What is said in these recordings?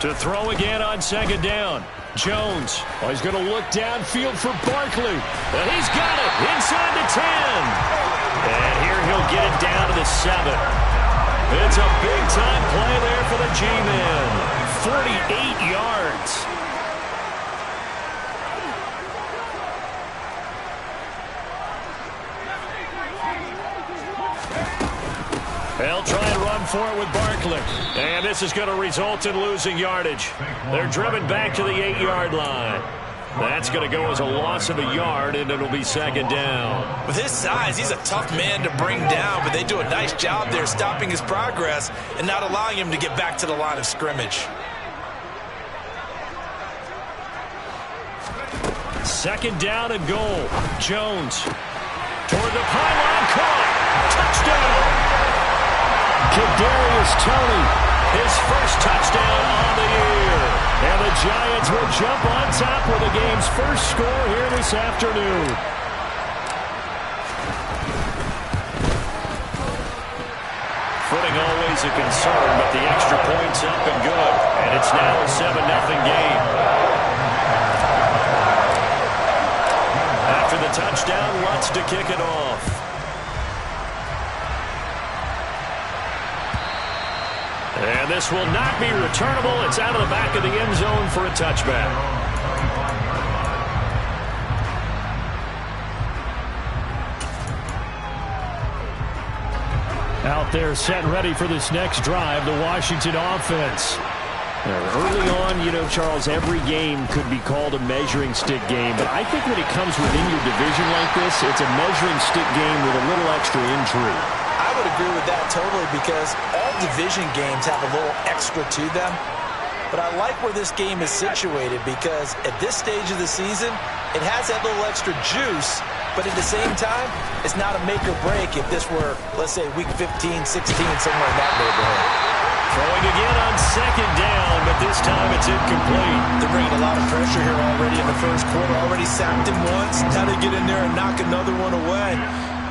To throw again on second down. Jones. Oh, he's going to look downfield for Barkley. And he's got it inside the 10. And here he'll get it down to the 7. It's a big-time play there for the G-Men. 48 yards. They'll try and run for it with Barkley. And this is going to result in losing yardage. They're driven back to the 8-yard line. That's going to go as a loss of a yard, and it'll be second down. With his size, he's a tough man to bring down, but they do a nice job there stopping his progress and not allowing him to get back to the line of scrimmage. Second down and goal. Jones toward the pylon, caught. Touchdown. Kadarius Toney, his first touchdown on the year. And the Giants will jump on top with the game's first score here this afternoon. Footing always a concern, but the extra point's up and good. And it's now a 7-0 game. After the touchdown, Lutz to kick it off. And this will not be returnable. It's out of the back of the end zone for a touchback. Out there set and ready for this next drive, the Washington offense. Early on, you know, Charles, every game could be called a measuring stick game. But I think when it comes within your division like this, it's a measuring stick game with a little extra intrigue. I would agree with that totally because all division games have a little extra to them. But I like where this game is situated because at this stage of the season, it has that little extra juice. But at the same time, it's not a make or break if this were, let's say, week 15, 16, somewhere in that neighborhood. Throwing again on second down, but this time it's incomplete. They're bringing a lot of pressure here already in the first quarter. Already sacked him once. Now they get in there and knock another one away.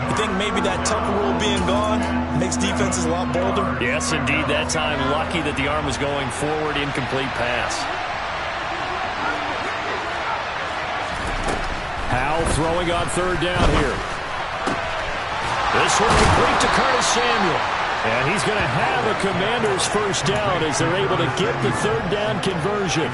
I think maybe that Tucker rule being gone makes defenses a lot bolder. Yes, indeed. That time, lucky that the arm was going forward. Incomplete pass. Howell throwing on third down here. This one complete to Curtis Samuel. And he's going to have a Commander's first down as they're able to get the third down conversion.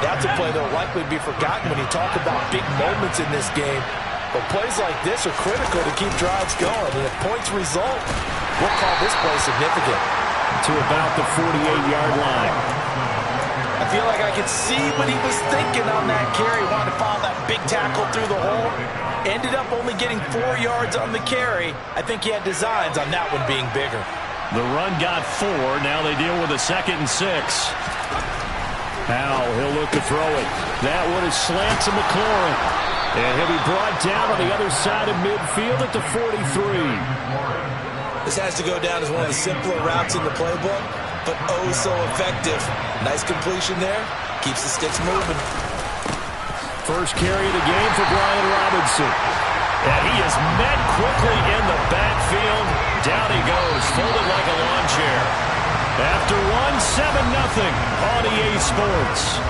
That's a play that will likely be forgotten when you talk about big moments in this game. But plays like this are critical to keep drives going. And if points result, we'll call this play significant. To about the 48-yard line. I feel like I could see what he was thinking on that carry. Wanted to follow that big tackle through the hole. Ended up only getting 4 yards on the carry. I think he had designs on that one being bigger. The run got 4. Now they deal with a 2nd and 6. Howell, he'll look to throw it. That one is slant to McLaurin. And he'll be brought down on the other side of midfield at the 43. This has to go down as one of the simpler routes in the playbook, but oh so effective. Nice completion there. Keeps the sticks moving. First carry of the game for Brian Robinson. And he is met quickly in the backfield. Down he goes, folded like a lawn chair. After one, 7-0 on EA Sports.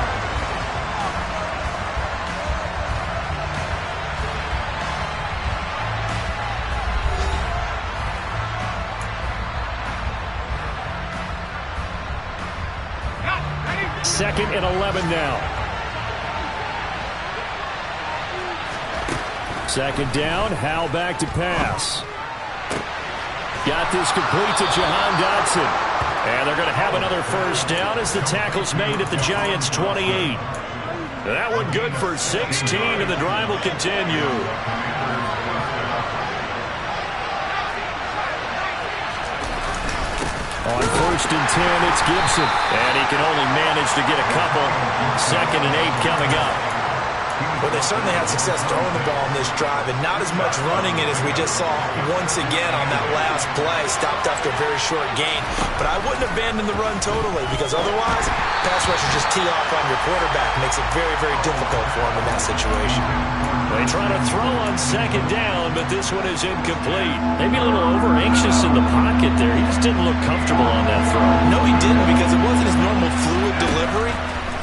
Second and 11 now. Second down, Howell back to pass. Got this complete to Jahan Dotson. And they're going to have another first down as the tackle's made at the Giants' 28. That one good for 16, and the drive will continue. On first and 10, it's Gibson. And he can only manage to get a couple. Second and 8 coming up. Well, they certainly had success throwing the ball in this drive, and not as much running it as we just saw once again on that last play. Stopped after a very short gain. But I wouldn't abandon the run totally, because otherwise, pass rushers just tee off on your quarterback. Makes it very, very difficult for him in that situation. They try to throw on second down, but this one is incomplete. Maybe a little over-anxious in the pocket there. He just didn't look comfortable on that throw. No, he didn't, because it wasn't his normal fluid delivery.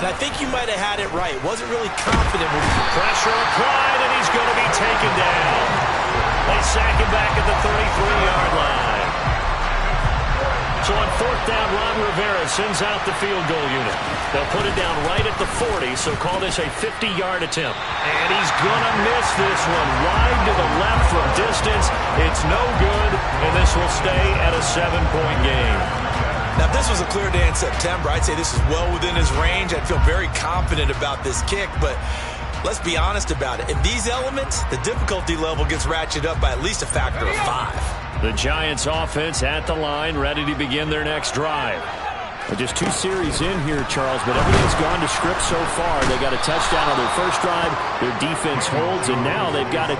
And I think you might have had it right. Wasn't really confident with pressure applied, and he's going to be taken down. They sack him back at the 33-yard line. So on fourth down, Ron Rivera sends out the field goal unit. They'll put it down right at the 40, so call this a 50-yard attempt. And he's going to miss this one wide to the left from distance. It's no good, and this will stay at a 7-point game. Now, if this was a clear day in September, I'd say this is well within his range. I'd feel very confident about this kick, but let's be honest about it. In these elements, the difficulty level gets ratcheted up by at least a factor of 5. The Giants offense at the line, ready to begin their next drive. Just 2 series in here, Charles, but everything's gone to script so far. They got a touchdown on their first drive. Their defense holds, and now they've got it.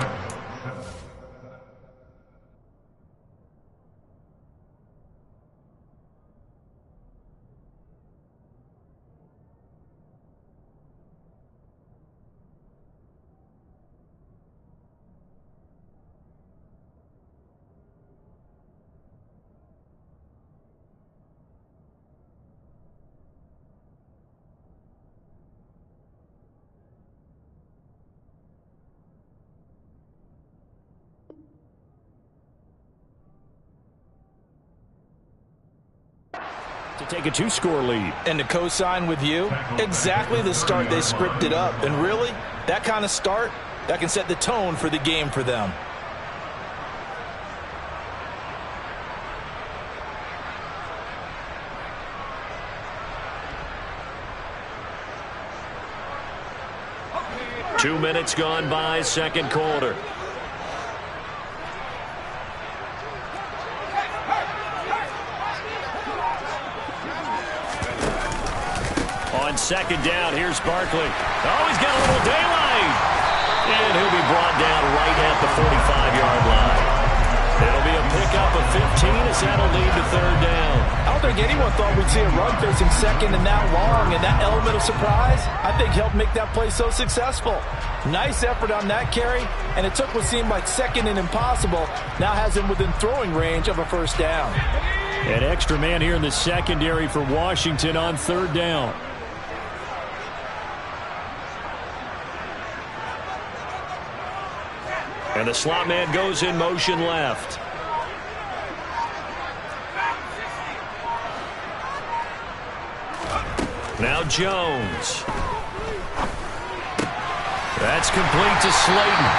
To take a 2-score lead. And to co-sign with you, exactly the start they scripted up. And really, that kind of start, that can set the tone for the game for them. Two minutes gone by, second quarter. On second down, here's Barkley. Oh, he's got a little daylight. And he'll be brought down right at the 45-yard line. It'll be a pickup of 15 as that'll lead to third down. I don't think anyone thought we'd see a run facing second and that long, and that element of surprise, I think, helped make that play so successful. Nice effort on that carry, and it took what seemed like second and impossible, now has him within throwing range of a first down. An extra man here in the secondary for Washington on third down. And the slot man goes in motion left. Now Jones. That's complete to Slayton.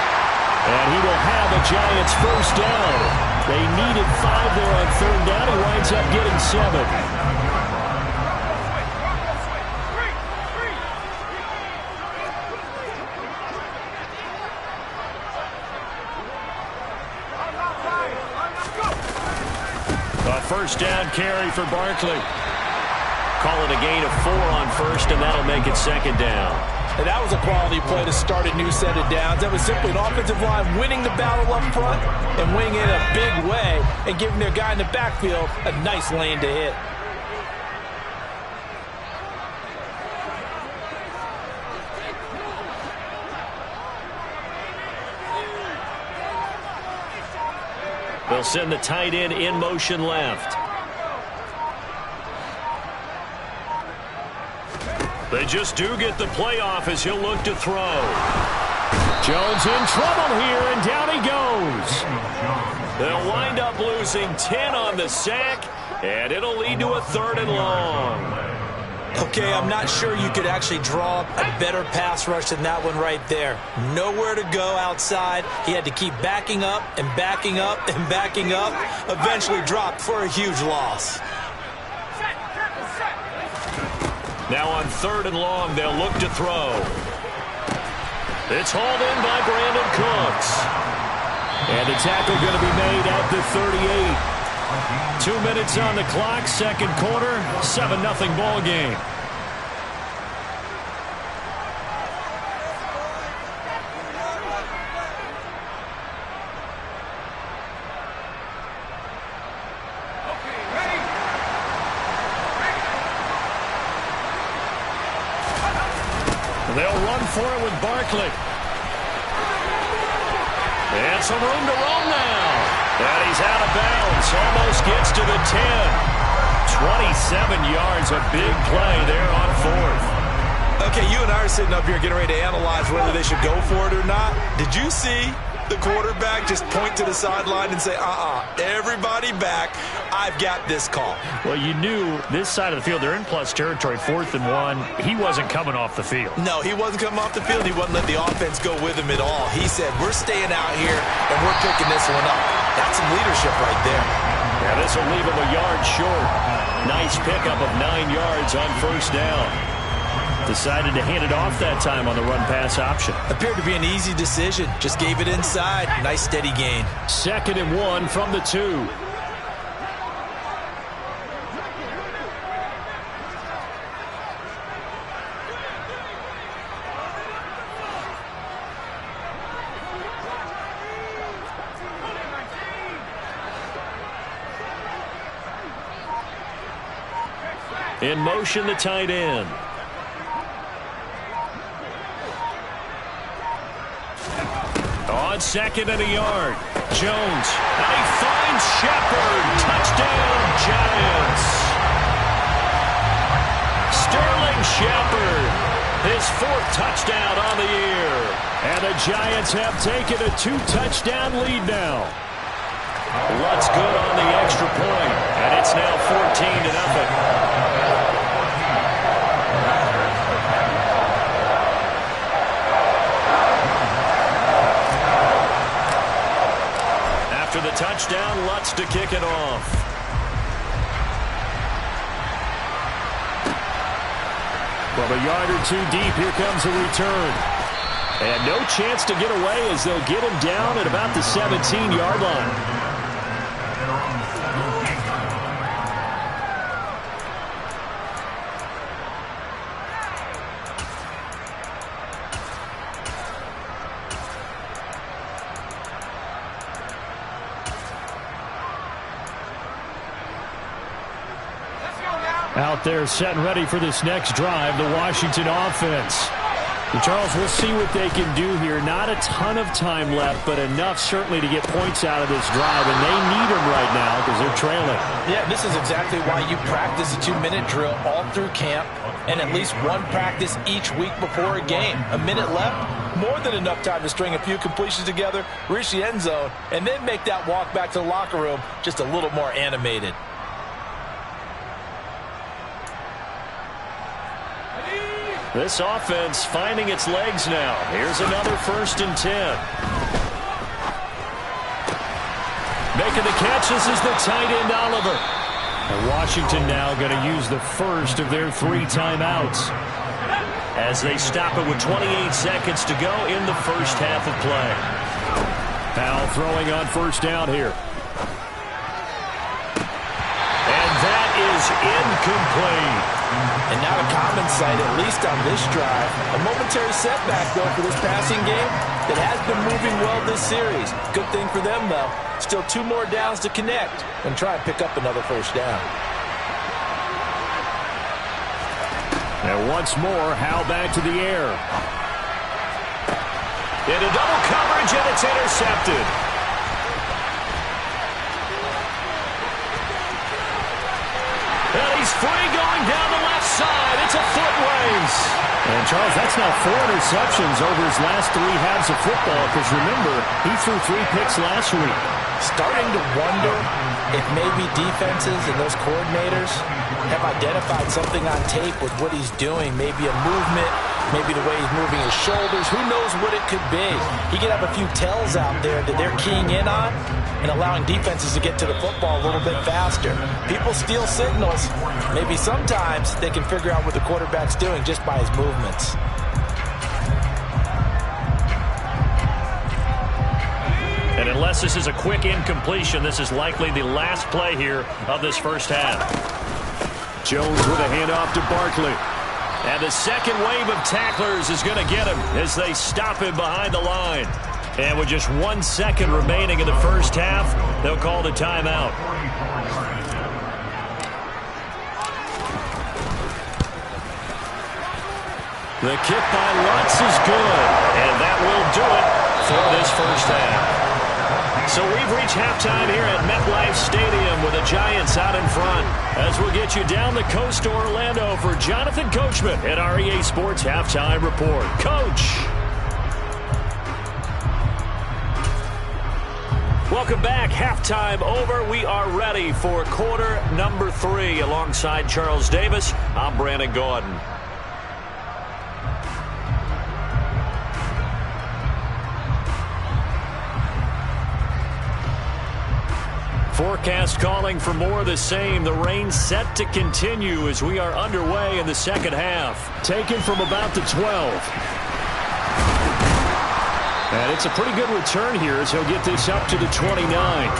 And he will have a Giants first down. They needed 5 there on third down. He winds up getting 7. First down carry for Barkley. Call it a gain of 4 on first, and that'll make it second down. And that was a quality play to start a new set of downs. That was simply an offensive line winning the battle up front and winning it in a big way and giving their guy in the backfield a nice lane to hit. They'll send the tight end in motion left. They just do get the playoff as he'll look to throw. Jones in trouble here, and down he goes. They'll wind up losing 10 on the sack, and it'll lead to a 3rd and long. Okay, I'm not sure you could actually draw a better pass rush than that one right there. Nowhere to go outside. He had to keep backing up and backing up and backing up. Eventually dropped for a huge loss. Now on 3rd and long, they'll look to throw. It's hauled in by Brandon Cooks. And the tackle going to be made at the 38. 2 minutes on the clock, second quarter, 7-0 ball game. for it with Barkley. And some room to roll now. And he's out of bounds. Almost gets to the 10. 27 yards, a big play there on fourth. Okay, you and I are sitting up here getting ready to analyze whether they should go for it or not. Did you see the quarterback just point to the sideline and say, everybody back, I've got this call? Well, you knew this side of the field, they're in plus territory, 4th and 1. He wasn't coming off the field. No, he wasn't coming off the field. He wasn't letting the offense go with him at all. He said, we're staying out here, and we're picking this one up. That's some leadership right there. Yeah, this will leave him a yard short. Nice pickup of 9 yards on first down. Decided to hand it off that time on the run-pass option. Appeared to be an easy decision. Just gave it inside. Nice steady gain. 2nd and 1 from the 2. In motion, the tight end. On 2nd and a yard. Jones. And he finds Shepard. Touchdown, Giants. Sterling Shepard. His 4th touchdown on the year. And the Giants have taken a 2-touchdown lead now. Lutz good on the extra point. And it's now 14-0. After the touchdown, Lutz to kick it off. From a yard or 2 deep, here comes a return. And no chance to get away as they'll get him down at about the 17-yard line. Out there set and ready for this next drive, the Washington offense. And Charles, we'll see what they can do here. Not a ton of time left, but enough certainly to get points out of this drive, and they need them right now because they're trailing. Yeah, this is exactly why you practice a 2-minute drill all through camp and at least one practice each week before a game. A minute left, more than enough time to string a few completions together, reach the end zone, and then make that walk back to the locker room just a little more animated. This offense finding its legs now. Here's another 1st and 10. Making the catch, this is the tight end, Oliver. And Washington now going to use the first of their 3 timeouts as they stop it with 28 seconds to go in the first half of play. Powell throwing on first down here. And that is incomplete. And not a common sight, at least on this drive. A momentary setback, though, for this passing game that has been moving well this series. Good thing for them, though. Still 2 more downs to connect and try and pick up another first down. And once more, Howe back to the air. Into double coverage, and it's intercepted. And he's free going down the left side. It's a foot race. And, Charles, that's now 4 interceptions over his last 3 halves of football because, remember, he threw 3 picks last week. Starting to wonder if maybe defenses and those coordinators have identified something on tape with what he's doing. Maybe a movement, maybe the way he's moving his shoulders. Who knows what it could be? He could have a few tells out there that they're keying in on and allowing defenses to get to the football a little bit faster. People steal signals. Maybe sometimes they can figure out what the quarterback's doing just by his movements. And unless this is a quick incompletion, this is likely the last play here of this first half. Jones with a handoff to Barkley. And the second wave of tacklers is going to get him as they stop him behind the line. And with just 1 second remaining in the first half, they'll call the timeout. The kick by Lutz is good, and that will do it for this first half. So we've reached halftime here at MetLife Stadium with the Giants out in front. As we'll get you down the coast to Orlando for Jonathan Coachman at our EA Sports Halftime Report. Coach. Welcome back. Halftime over. We are ready for quarter number 3. Alongside Charles Davis, I'm Brandon Gaudin. Forecast calling for more of the same. The rain set to continue as we are underway in the second half. Taken from about the 12. And it's a pretty good return here as he'll get this up to the 29.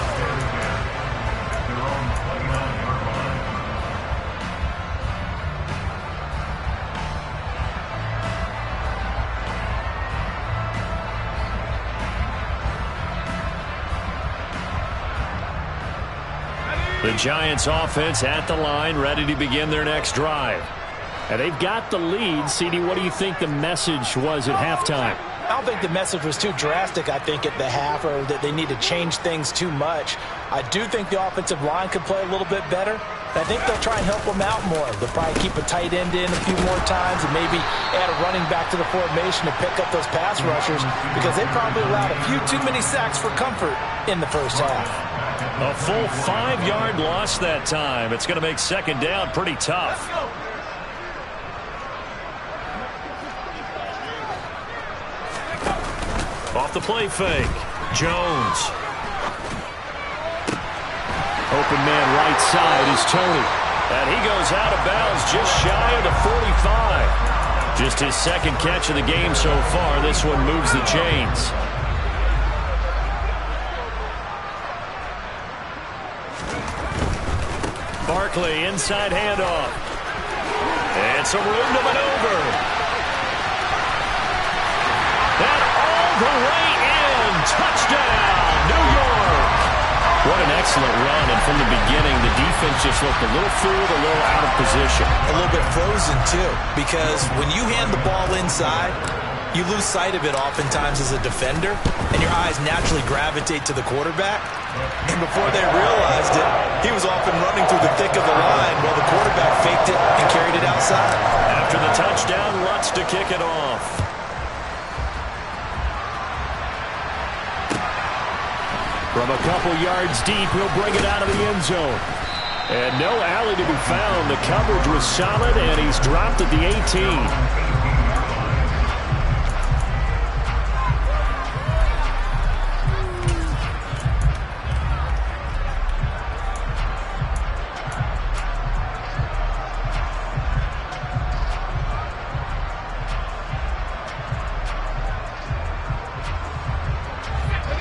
The Giants offense at the line, ready to begin their next drive. And they've got the lead. CD, what do you think the message was at halftime? I don't think the message was too drastic, I think, at the half, or that they need to change things too much. I do think the offensive line could play a little bit better. I think they'll try and help them out more. They'll probably keep a tight end in a few more times and maybe add a running back to the formation to pick up those pass rushers, because they probably allowed a few too many sacks for comfort in the first half. A full 5-yard loss that time. It's going to make second down pretty tough. Off the play fake. Jones. Open man right side is Tony. And he goes out of bounds just shy of the 45. Just his second catch of the game so far. This one moves the chains. Barkley, inside handoff. And some room to maneuver. And all the way in. Touchdown, New York. What an excellent run. And from the beginning, the defense just looked a little fooled, a little out of position. A little bit frozen, too, because when you hand the ball inside, you lose sight of it oftentimes as a defender, and your eyes naturally gravitate to the quarterback. And before they realized it, he was off and running through the thick of the line while the quarterback faked it and carried it outside. After the touchdown, Lutz to kick it off. From a couple yards deep, he'll bring it out of the end zone. And no alley to be found. The coverage was solid, and he's dropped at the 18.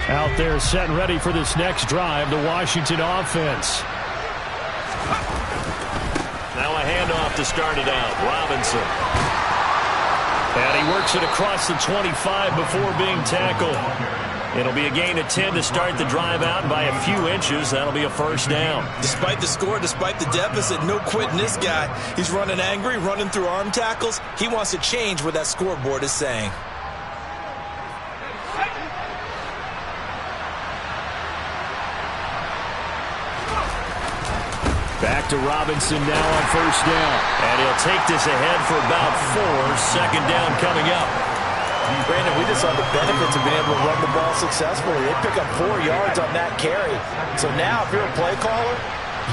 Out there set and ready for this next drive, the Washington offense. Now a handoff to start it out. Robinson. And he works it across the 25 before being tackled. It'll be a gain of 10 to start the drive out by a few inches. That'll be a first down. Despite the score, despite the deficit, no quitting this guy. He's running angry, running through arm tackles. He wants to change what that scoreboard is saying. Back to Robinson now on first down. And he'll take this ahead for about 4. Second down coming up. Brandon, we just saw the benefits of being able to run the ball successfully. They pick up 4 yards on that carry. So now if you're a play caller,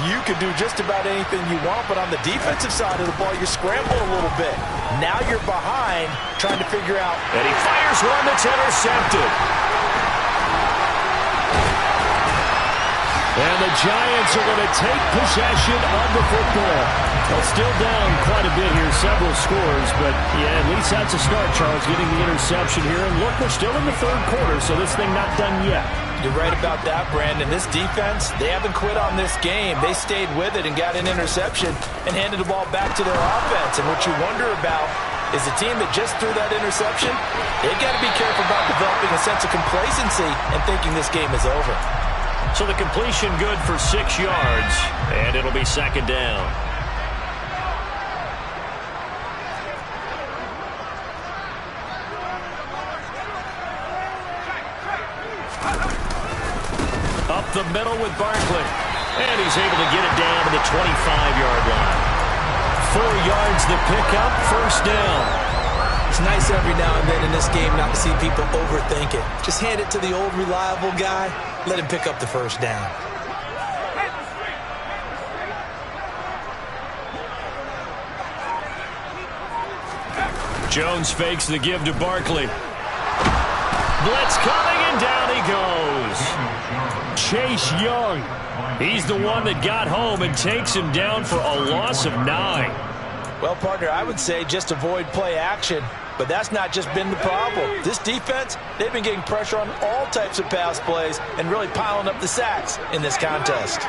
you can do just about anything you want. But on the defensive side of the ball, you scramble a little bit. Now you're behind trying to figure out. And he fires one that's intercepted. And the Giants are going to take possession of the football. Well, still down quite a bit here, several scores, but yeah, at least that's a start, Charles, getting the interception here. And look, we're still in the third quarter, so this thing not done yet. You're right about that, Brandon. This defense, they haven't quit on this game. They stayed with it and got an interception and handed the ball back to their offense. And what you wonder about is the team that just threw that interception, they got to be careful about developing a sense of complacency and thinking this game is over. So the completion good for 6 yards, and it'll be second down. the middle with Barkley. And he's able to get it down to the 25-yard line. 4 yards the pickup, first down. It's nice every now and then in this game not to see people overthink it. Just hand it to the old reliable guy. Let him pick up the first down. Jones fakes the give to Barkley. Blitz coming, and down he goes. Chase Young. He's the one that got home and takes him down for a loss of 9. Well, partner, I would say just avoid play action, but that's not just been the problem. This defense, they've been getting pressure on all types of pass plays and really piling up the sacks in this contest.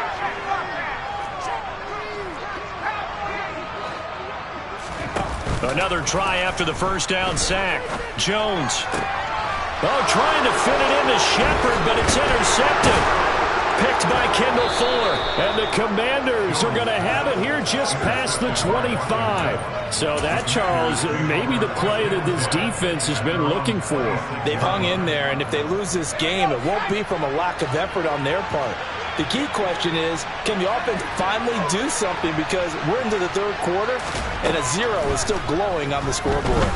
Another try after the first down sack. Jones. Oh, trying to fit it into Shepard, but it's intercepted. Picked by Kendall Fuller. And the Commanders are going to have it here just past the 25. So that, Charles, maybe the play that this defense has been looking for. They've hung in there, and if they lose this game, it won't be from a lack of effort on their part. The key question is, can the offense finally do something, because we're into the third quarter, and a 0 is still glowing on the scoreboard.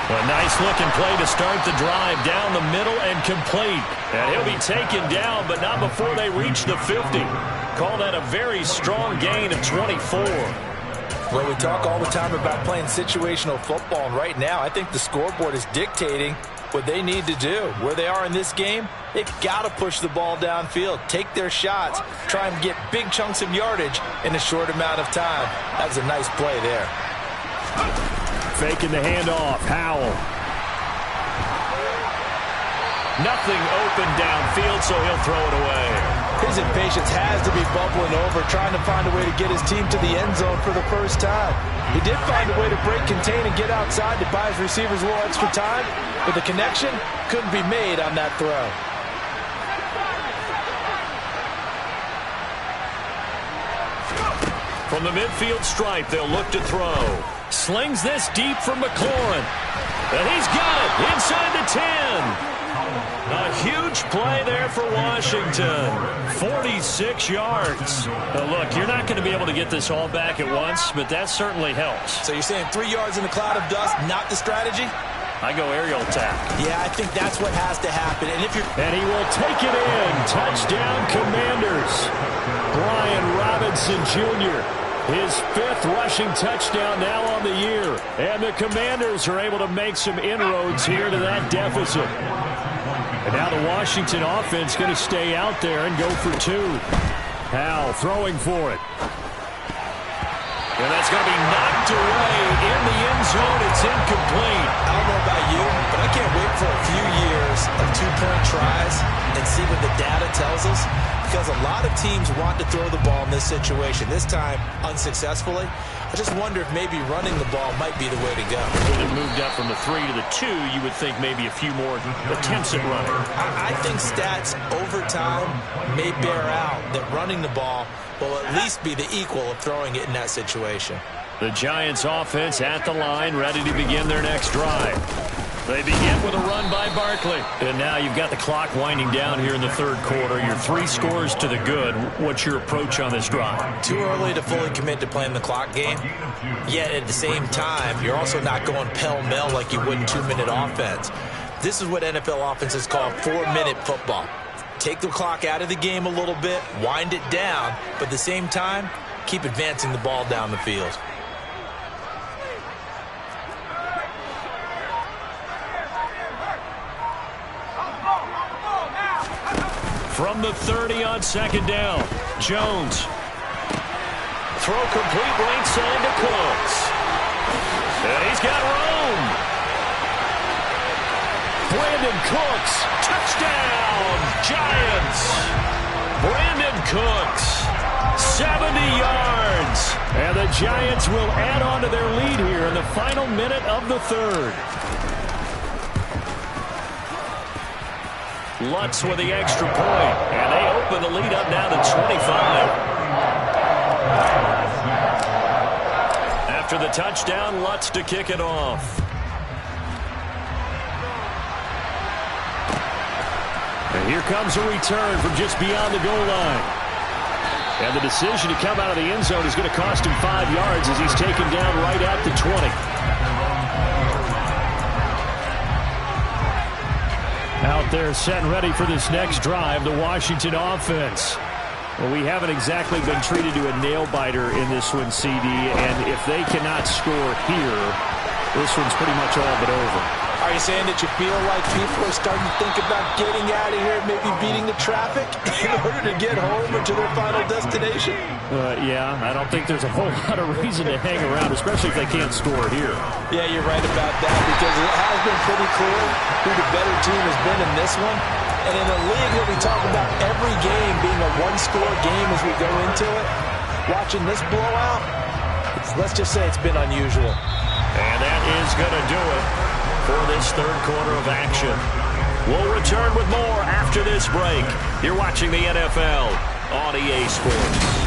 A nice-looking play to start the drive down the middle and complete. And he'll be taken down, but not before they reach the 50. Call that a very strong gain of 24. Well, we talk all the time about playing situational football, and right now I think the scoreboard is dictating what they need to do. Where they are in this game, they've got to push the ball downfield, take their shots, try and get big chunks of yardage in a short amount of time. That's a nice play there. Faking the handoff, Howell. Nothing open downfield, so he'll throw it away. His impatience has to be bubbling over, trying to find a way to get his team to the end zone for the first time. He did find a way to break, contain, and get outside to buy his receivers a little extra time, but the connection couldn't be made on that throw. From the midfield stripe, they'll look to throw. Slings this deep for McLaurin. And he's got it inside the 10. A huge play there for Washington. 46 yards. Now look, you're not going to be able to get this all back at once, but that certainly helps. So you're saying 3 yards in a cloud of dust, not the strategy? I go aerial attack. Yeah, I think that's what has to happen. And he will take it in. Touchdown, Commanders. Brian Robinson Jr., his 5th rushing touchdown now on the year. And the Commanders are able to make some inroads here to that deficit. And now the Washington offense going to stay out there and go for 2. Howell throwing for it. And that's going to be knocked away in the end zone. It's incomplete. I don't know about you, but I can't wait for a few years of 2-point tries and see what the data tells us, because a lot of teams want to throw the ball in this situation, this time unsuccessfully. I just wonder if maybe running the ball might be the way to go. With it moved up from the 3 to the 2, you would think maybe a few more attempts at running. I think stats over time may bear out that running the ball will at least be the equal of throwing it in that situation. The Giants offense at the line, ready to begin their next drive. They begin with a run by Barkley. And now you've got the clock winding down here in the third quarter. Your 3 scores to the good. What's your approach on this drive? Too early to fully commit to playing the clock game. Yet at the same time, you're also not going pell-mell like you would in 2-minute offense. This is what NFL offenses call 4-minute football. Take the clock out of the game a little bit, wind it down, but at the same time, keep advancing the ball down the field. From the 30 on second down, Jones. Throw complete right side to Cooks. And he's got room. Brandon Cooks, touchdown, Giants. Brandon Cooks, 70 yards. And the Giants will add on to their lead here in the final minute of the third. Lutz with the extra point, and they open the lead up now to 25. After the touchdown, Lutz to kick it off. And here comes a return from just beyond the goal line. And the decision to come out of the end zone is going to cost him 5 yards as he's taken down right at the 20. Out there set and ready for this next drive, the Washington offense. Well, we haven't exactly been treated to a nail-biter in this one, CD, and if they cannot score here, this one's pretty much all but over. Are you saying that you feel like people are starting to think about getting out of here and maybe beating the traffic in order to get home or to their final destination? Yeah, I don't think there's a whole lot of reason to hang around, especially if they can't score here. Yeah, you're right about that because it has been pretty clear who the better team has been in this one. And in a league that we talk about every game being a one-score game as we go into it, watching this blowout, let's just say it's been unusual. And that is going to do it for this third quarter of action. We'll return with more after this break. You're watching the NFL on EA Sports.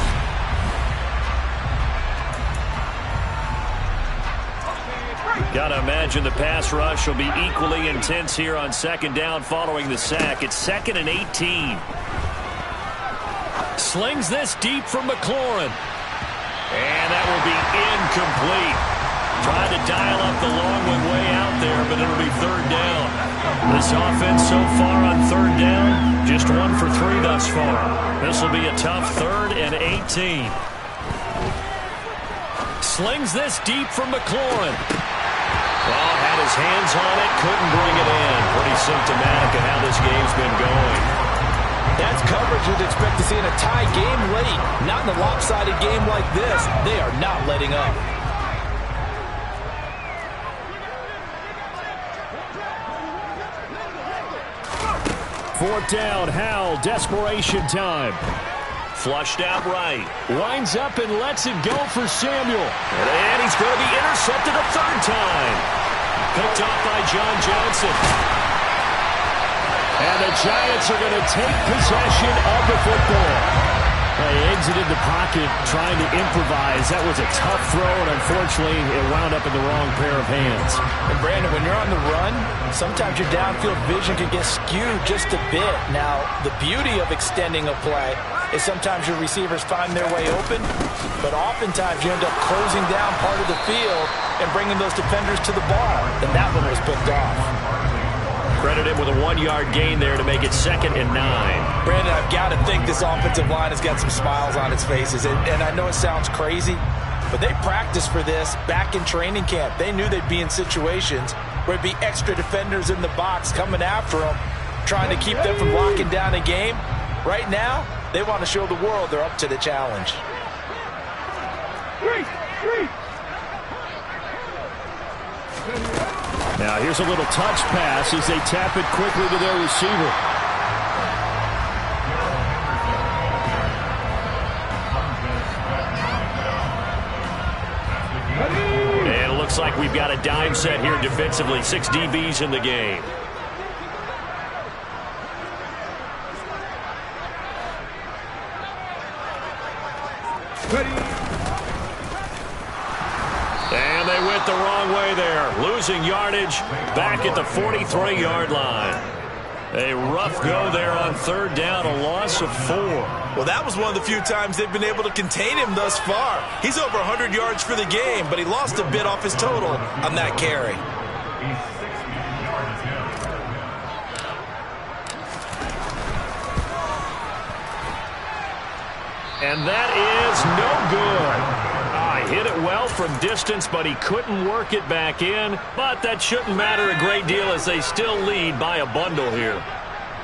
Gotta imagine the pass rush will be equally intense here on second down following the sack. It's 2nd and 18. Slings this deep from McLaurin. And that will be incomplete. Trying to dial up the long one way out there, but it'll be third down. This offense so far on third down, just 1 for 3 thus far. This will be a tough 3rd and 18. Slings this deep from McLaurin. Well, had his hands on it, couldn't bring it in. Pretty symptomatic of how this game's been going. That's coverage you'd expect to see in a tie game late. Not in a lopsided game like this. They are not letting up. Fourth down, Howell, desperation time. Flushed out right. Winds up and lets it go for Samuel. And he's going to be intercepted a third time. Picked off by John Johnson. And the Giants are going to take possession of the football. They exited the pocket trying to improvise. That was a tough throw, and unfortunately, it wound up in the wrong pair of hands. And Brandon, when you're on the run, sometimes your downfield vision can get skewed just a bit. Now, the beauty of extending a play is sometimes your receivers find their way open, but oftentimes you end up closing down part of the field and bringing those defenders to the ball. And that one was picked off. Credit him with a 1-yard gain there to make it 2nd and 9. Brandon, I've got to think this offensive line has got some smiles on its faces. And I know it sounds crazy, but they practiced for this back in training camp. They knew they'd be in situations where there'd be extra defenders in the box coming after them, trying to keep them from locking down a game. Right now, they want to show the world they're up to the challenge. Now here's a little touch pass as they tap it quickly to their receiver. And it looks like we've got a dime set here defensively. 6 DBs in the game. And they went the wrong way there. Losing yardage back at the 43-yard line. A rough go there on third down, a loss of 4. Well, that was one of the few times they've been able to contain him thus far. He's over 100 yards for the game, but he lost a bit off his total on that carry. And that is no good. Hit it well from distance, but he couldn't work it back in. But that shouldn't matter a great deal as they still lead by a bundle here.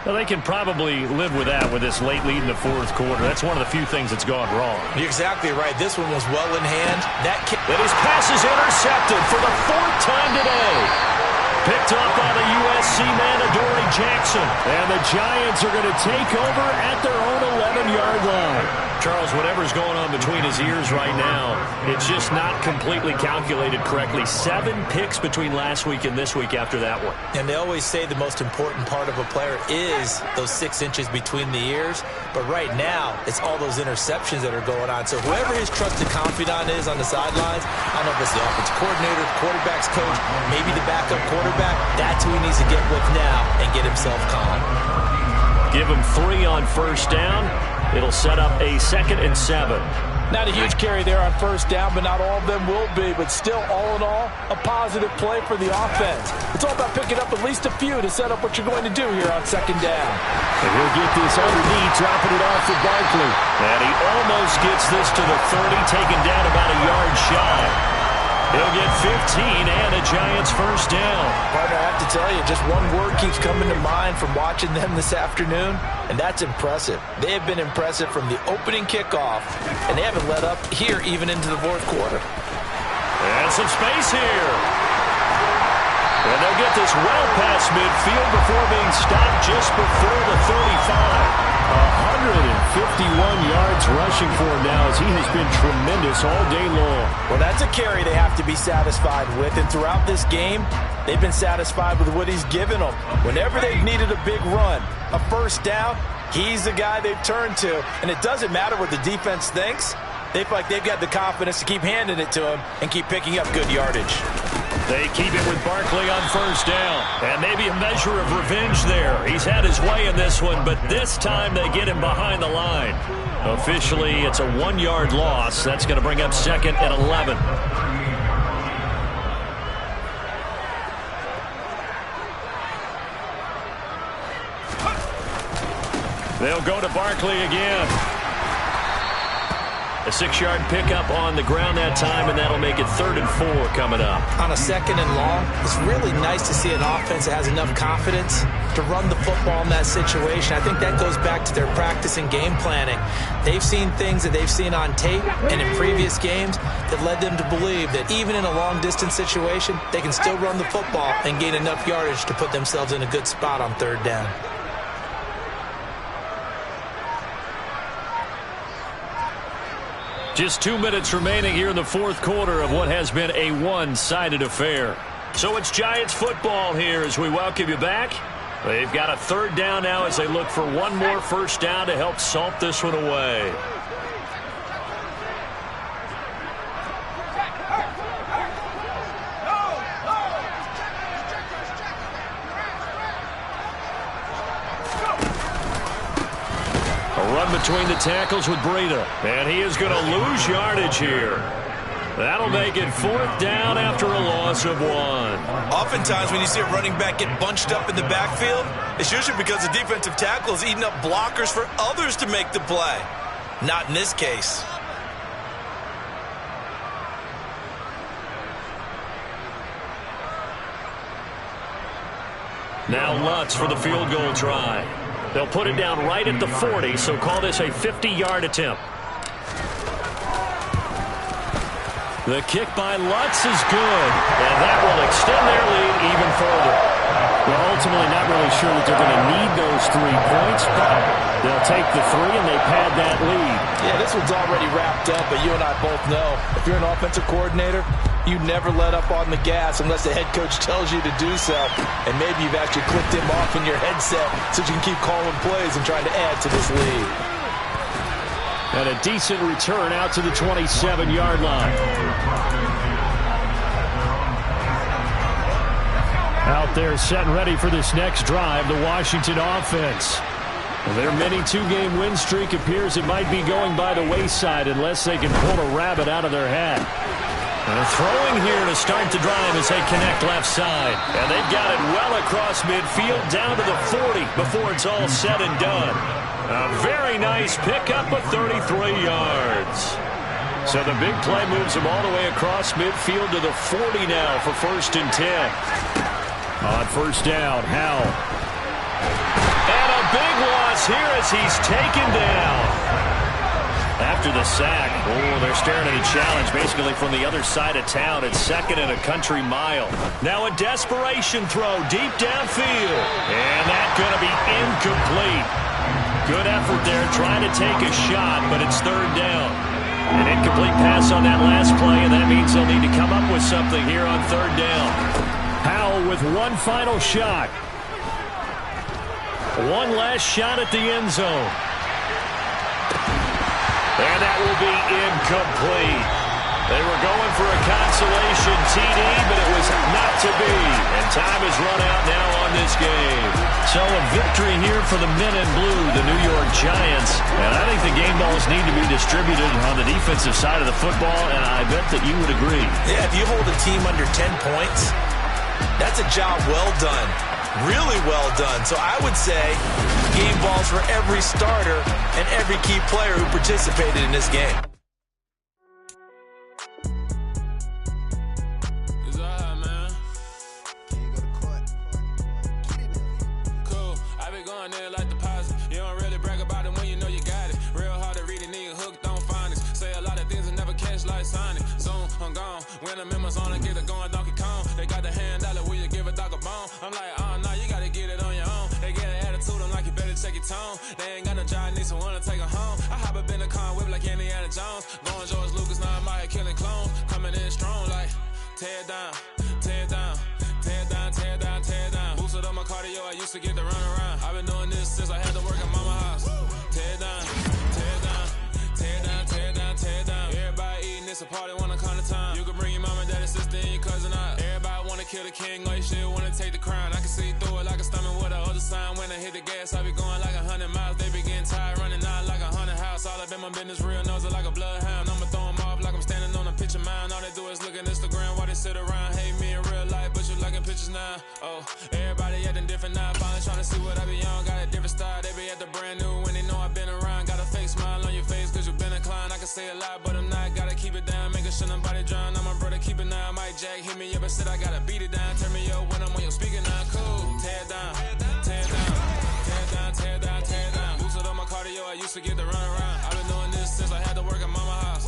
Well, they can probably live with that with this late lead in the fourth quarter. That's one of the few things that's gone wrong. You're exactly right. This one was well in hand. But his pass is intercepted for the 4th time today. Picked off by the USC man, Adoree Jackson. And the Giants are going to take over at their own 11-yard line. Charles, whatever's going on between his ears right now, it's just not completely calculated correctly. 7 picks between last week and this week after that one. And they always say the most important part of a player is those 6 inches between the ears. But right now, it's all those interceptions that are going on. So whoever his trusted confidant is on the sidelines, I don't know if it's the offensive coordinator, the quarterback's coach, maybe the backup quarterback, that's who he needs to get with now and get himself calm. Give him 3 on first down. It'll set up a 2nd and 7. Not a huge carry there on first down, but not all of them will be. But still, all in all, a positive play for the offense. It's all about picking up at least a few to set up what you're going to do here on 2nd down. And he'll get this underneath, dropping it off for Barkley. And he almost gets this to the 30, taken down about a yard shy. He'll get 15 and a Giants first down. Partner, I have to tell you, just one word keeps coming to mind from watching them this afternoon, and that's impressive. They have been impressive from the opening kickoff, and they haven't let up here even into the 4th quarter. And some space here. And they'll get this well past midfield before being stopped just before the 35. 151 yards rushing for him now as he has been tremendous all day long. Well, that's a carry they have to be satisfied with, and throughout this game, they've been satisfied with what he's given them. Whenever they've needed a big run, a first down, he's the guy they've turned to, and it doesn't matter what the defense thinks. They feel like they've got the confidence to keep handing it to him and keep picking up good yardage. They keep it with Barkley on first down. And maybe a measure of revenge there. He's had his way in this one, but this time they get him behind the line. Officially, it's a 1-yard loss. That's going to bring up 2nd and 11. They'll go to Barkley again. A 6-yard pickup on the ground that time, and that'll make it 3rd and 4 coming up. On a 2nd and long, it's really nice to see an offense that has enough confidence to run the football in that situation. I think that goes back to their practice and game planning. They've seen things that they've seen on tape and in previous games that led them to believe that even in a long-distance situation, they can still run the football and gain enough yardage to put themselves in a good spot on 3rd down. Just 2 minutes remaining here in the 4th quarter of what has been a one-sided affair. So it's Giants football here as we welcome you back. They've got a 3rd down now as they look for one more first down to help salt this one away. Between the tackles with Breida. And he is going to lose yardage here. That'll make it 4th down after a loss of 1. Oftentimes when you see a running back get bunched up in the backfield, it's usually because the defensive tackle is eating up blockers for others to make the play. Not in this case. Now Lutz for the field goal try. They'll put it down right at the 40, so call this a 50-yard attempt. The kick by Lutz is good, and that will extend their lead even further. Well, ultimately not really sure that they're going to need those 3 points, but they'll take the 3 and they pad that lead. Yeah, this one's already wrapped up, but you and I both know if you're an offensive coordinator, you never let up on the gas unless the head coach tells you to do so. And maybe you've actually clicked him off in your headset so you can keep calling plays and trying to add to this lead. And a decent return out to the 27-yard line. Out there set and ready for this next drive, the Washington offense. Their mini 2-game win streak appears it might be going by the wayside unless they can pull a rabbit out of their hat. And throwing here to start the drive as they connect left side. And they've got it well across midfield down to the 40 before it's all said and done. A very nice pickup of 33 yards. So the big play moves them all the way across midfield to the 40 now for 1st and 10. On first down, Howell. And a big loss here as he's taken down. After the sack, they're staring at a challenge basically from the other side of town. It's 2nd and a country mile. Now a desperation throw deep downfield. And that's going to be incomplete. Good effort there trying to take a shot, but it's 3rd down. An incomplete pass on that last play, and that means they'll need to come up with something here on 3rd down. Howell with one final shot. One last shot at the end zone. And that will be incomplete. They were going for a consolation TD, but it was not to be. And time has run out now on this game. So a victory here for the men in blue, the New York Giants. And I think the game balls need to be distributed on the defensive side of the football, and I bet that you would agree. Yeah, if you hold a team under 10 points, that's a job well done. Really well done. So I would say game balls for every starter and every key player who participated in this game. When I'm in my zone, I get it going Donkey Kong. They got the hand dollar, will you give a dog a bone? I'm like, oh, no, you gotta get it on your own. They get an attitude, I'm like, you better check your tone. They ain't got no job, need someone to take her home. I hop up in the car, whip like Indiana Jones. Going George Lucas, now I'm out here killing clones. Coming in strong, like, tear down, tear down, tear down, tear down, tear down. Boosted up my cardio, I used to get to run around. I've been doing this since I had to work at mama house. Tear down, tear down, tear down, tear down, tear down. Everybody eating, it's a party, wanna come to time. You can bring your mama, daddy, sister, and your cousin out. Everybody wanna kill the king, or you shit wanna take the crown. I can see through it like a stomach with a other sign. When I hit the gas, I be going like 100 miles. They be getting tired, running out like 100 house. All up in my business, real nose like a bloodhound. I'ma throw them off like I'm standing on a picture mine. All they do is look at Instagram while they sit around. Hate me in real life, but you liking pictures now. Oh, everybody acting different now. Finally trying to see what I be on. Got a different style, they be at the brand new when they know I've been around. Got a fake smile on your face cause you been inclined. I can say a lot, but I'm not. Gotta keep it down, making sure nobody drown. I'm my brother, keep it now. Mike Jack hit me up and said I gotta beat it down. Turn me up when I'm on your speaker now. Cool, tear down, tear down, tear down, tear down, tear down. Boosted up my cardio, I used to get to run around. I've been doing this since I had to work at mama house.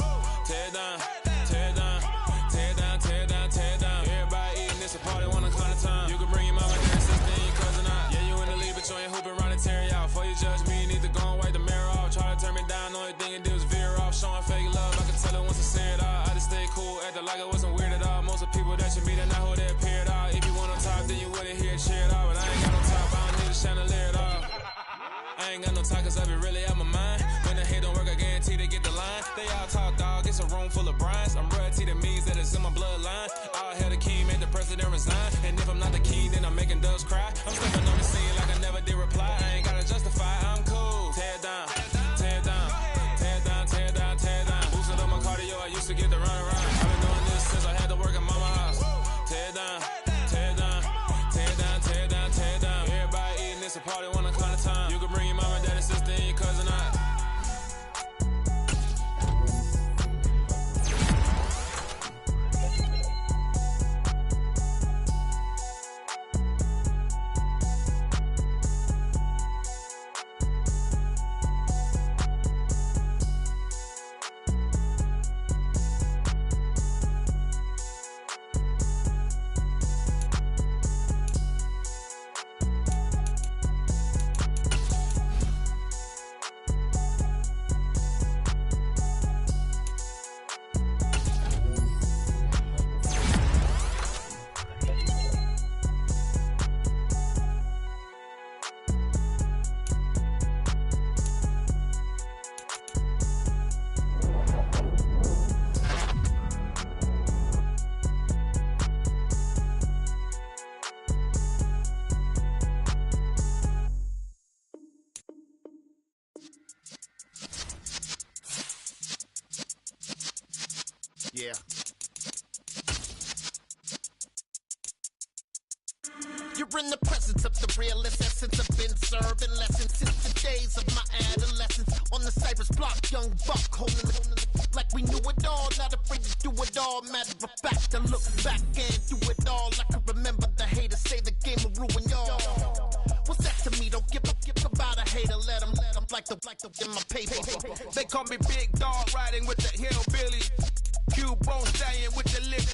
Tear down, tear down, tear down, tear down, tear down. Everybody eating, it's a party, wanna climb the time. You can bring your mama, daddy, sister, and your cousin out. Yeah, you in the league, but you ain't hooping around and tear out. Before you judge me, you need to go and wipe the mirror off. Try to turn me down, only thing you do is veer off. Showing fake love, I can tell it once I say it all. I just stay cool, acting like I wasn't weird at all. Most of the people that you meet are not who they appear at all. If you want on top, then you wouldn't hear it cheer at all. But I ain't got no top, I don't need a chandelier at all. I ain't got no talk cause I be really out my mind. When the hate don't work, I guarantee they get the line. They all talk dog, it's a room full of brinds. I'm royalty, that means that it's in my bloodline. All hell the king, made the president resign. And if I'm not the king, then I'm making doves cry. I'm stepping on the scene like I never did reply. I ain't gotta justify, I'm cool. Tear down, tear down, tear down, tear down, tear down. Boosted up my cardio, I used to get to run around. I've been doing this since I had to work at mama house. Tear down, tear down, tear down, tear down, tear down. Everybody eating, it's a party, wanna climb the time. You can bring your mama, daddy, sister, and your cousin out. Yeah. You're in the presence of the realest essence. I've been serving lessons since the days of my adolescence. On the Cypress block, young buck holding the like we knew it all. Not afraid to do it all. Matter of fact, I look back and do it all. I can remember the haters say the game will ruin y'all. What's that to me? Don't give about a hater. Let them like the in my paper. They call me Big Dog, riding with the hillbilly. Q-Bone staying with the lip.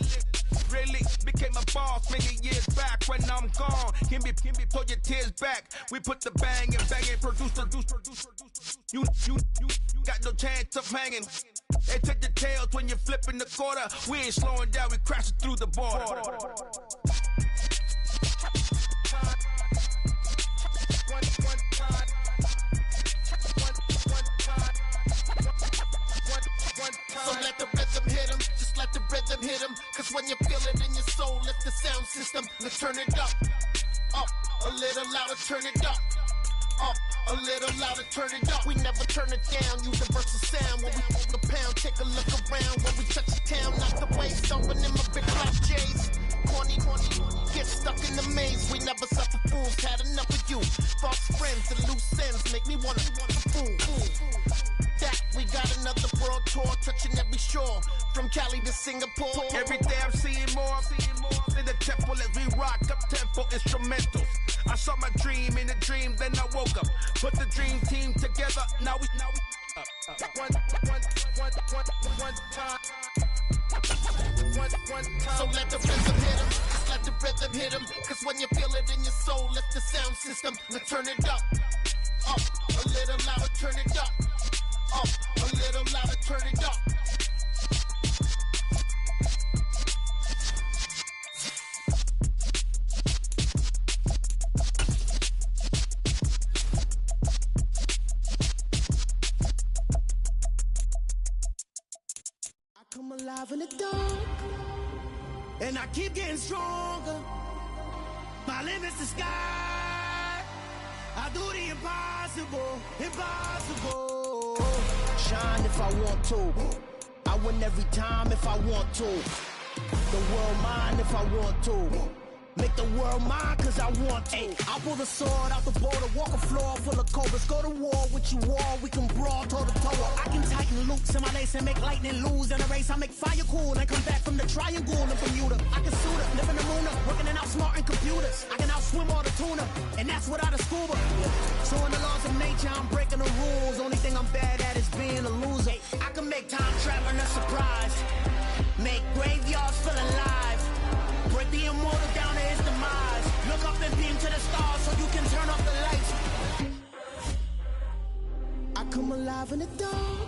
Really became a boss many years back. When I'm gone, can be pull your tears back. We put the bang and produce. You got no chance of hanging. They take the tails when you're flipping the quarter. We ain't slowing down, we crashing through the border. So let the rhythm hit 'em, just louder, turn it up. Up, a little louder, turn it up. We never turn it down, use a versatile sound. When we the pound, take a look around. When we touch the town, knock the waves, stomping in my big black J's. Corny, get stuck in the maze. We never suffer fools, had enough of you. False friends and loose ends make me wanna fool. That we got another world tour, touching every shore, from Cali to Singapore. Every day I'm seeing more in the temple as we rock up tempo instrumentals. I saw my dream in a dream, then I woke up. Put the dream team together, now we up. One time. So let the rhythm hit him, just let the rhythm hit him. Cause when you feel it in your soul, lift the sound system and turn it up. Up, a little louder, turn it up. Up, a little louder, turn it up. I come alive in the dark, and I keep getting stronger. My limit's the sky. I do the impossible, impossible. Shine if I want to. I win every time if I want to. The world mine if I want to. Make the world mine cause I want to. I pull the sword out the border, walk a floor full of cobras. Go to war with you all, we can brawl toe to toe. I can tighten loops in my lace and make lightning lose in a race. I make fire cool and come back from the triangle in Bermuda. I can suit up, live in the moon up, working and outsmarting computers. I can outswim all the tuna, and that's without a scuba. So in the laws of nature, I'm breaking the rules. Only thing I'm bad at is being a loser. I can make time traveling a surprise, make graveyards feel alive. Break the immortal down to his demise. Look up and beam to the stars so you can turn off the lights. I come alive in the dark,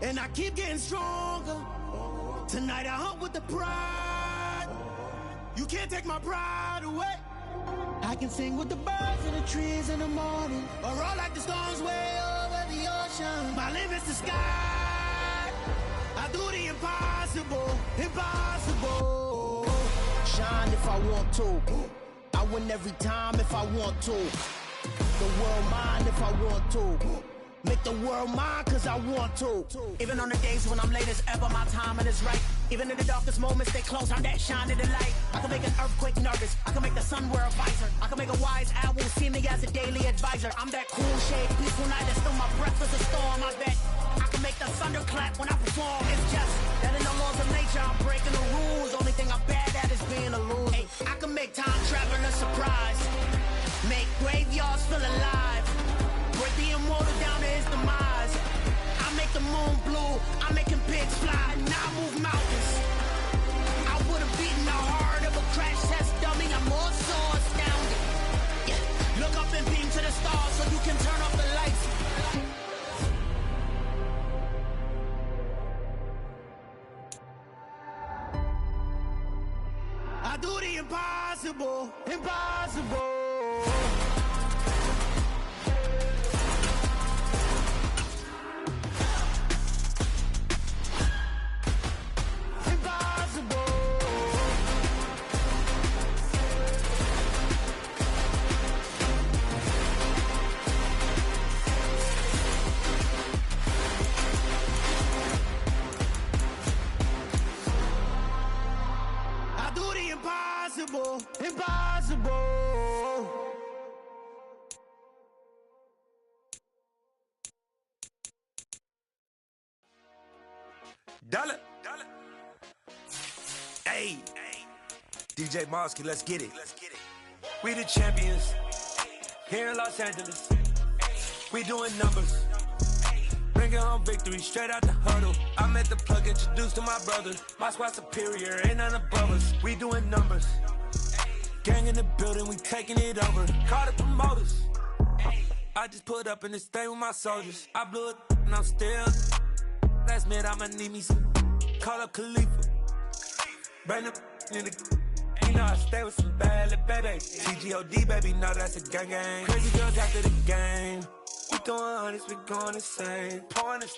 and I keep getting stronger. Tonight I hunt with the pride. You can't take my pride away. I can sing with the birds and the trees in the morning, or roll like the storms way over the ocean. My limit's the sky. I do the impossible, impossible. Shine if I want to. I win every time if I want to. The world mine if I want to. Make the world mine cause I want to. Even on the days when I'm late as ever, my timing is right. Even in the darkest moments, stay close, I'm that shining the light. I can make an earthquake nervous, I can make the sun wear a visor. I can make a wise owl see me as a daily advisor. I'm that cool shade, peaceful night, and still my breath is a storm. I bet I can make the thunder clap when I perform. It's just that in the laws of nature, I'm breaking the rules. Only thing I'm bad at is being a loser. Hey, I can make time traveling a surprise, make graveyards feel alive. Break the immortal down to his demise. I make the moon blue, I'm making pigs fly, and I move mountains. I would've beaten the heart of a crash test dummy, I'm more so astounded. Yeah. Look up and beam to the stars so you can turn off the lights. I do the impossible, impossible. Impossible, impossible. Dollar. Hey, DJ Mosky, let's get it. We the champions here in Los Angeles. We doing numbers. Bringing home victory straight out the huddle. I met the plug, introduced to my brothers. My squad superior, ain't none above us. We doing numbers. Gang in the building, we taking it over. Call the promoters. I just put up in this thing with my soldiers. I blew it and I'm still. Last minute I'ma need me some. Call up Khalifa. Bring them in the. You know I stay with some bad little baby. TGOD baby, know that's a gang gang. Crazy girls after the game. We doing honest, we going insane. Pointers.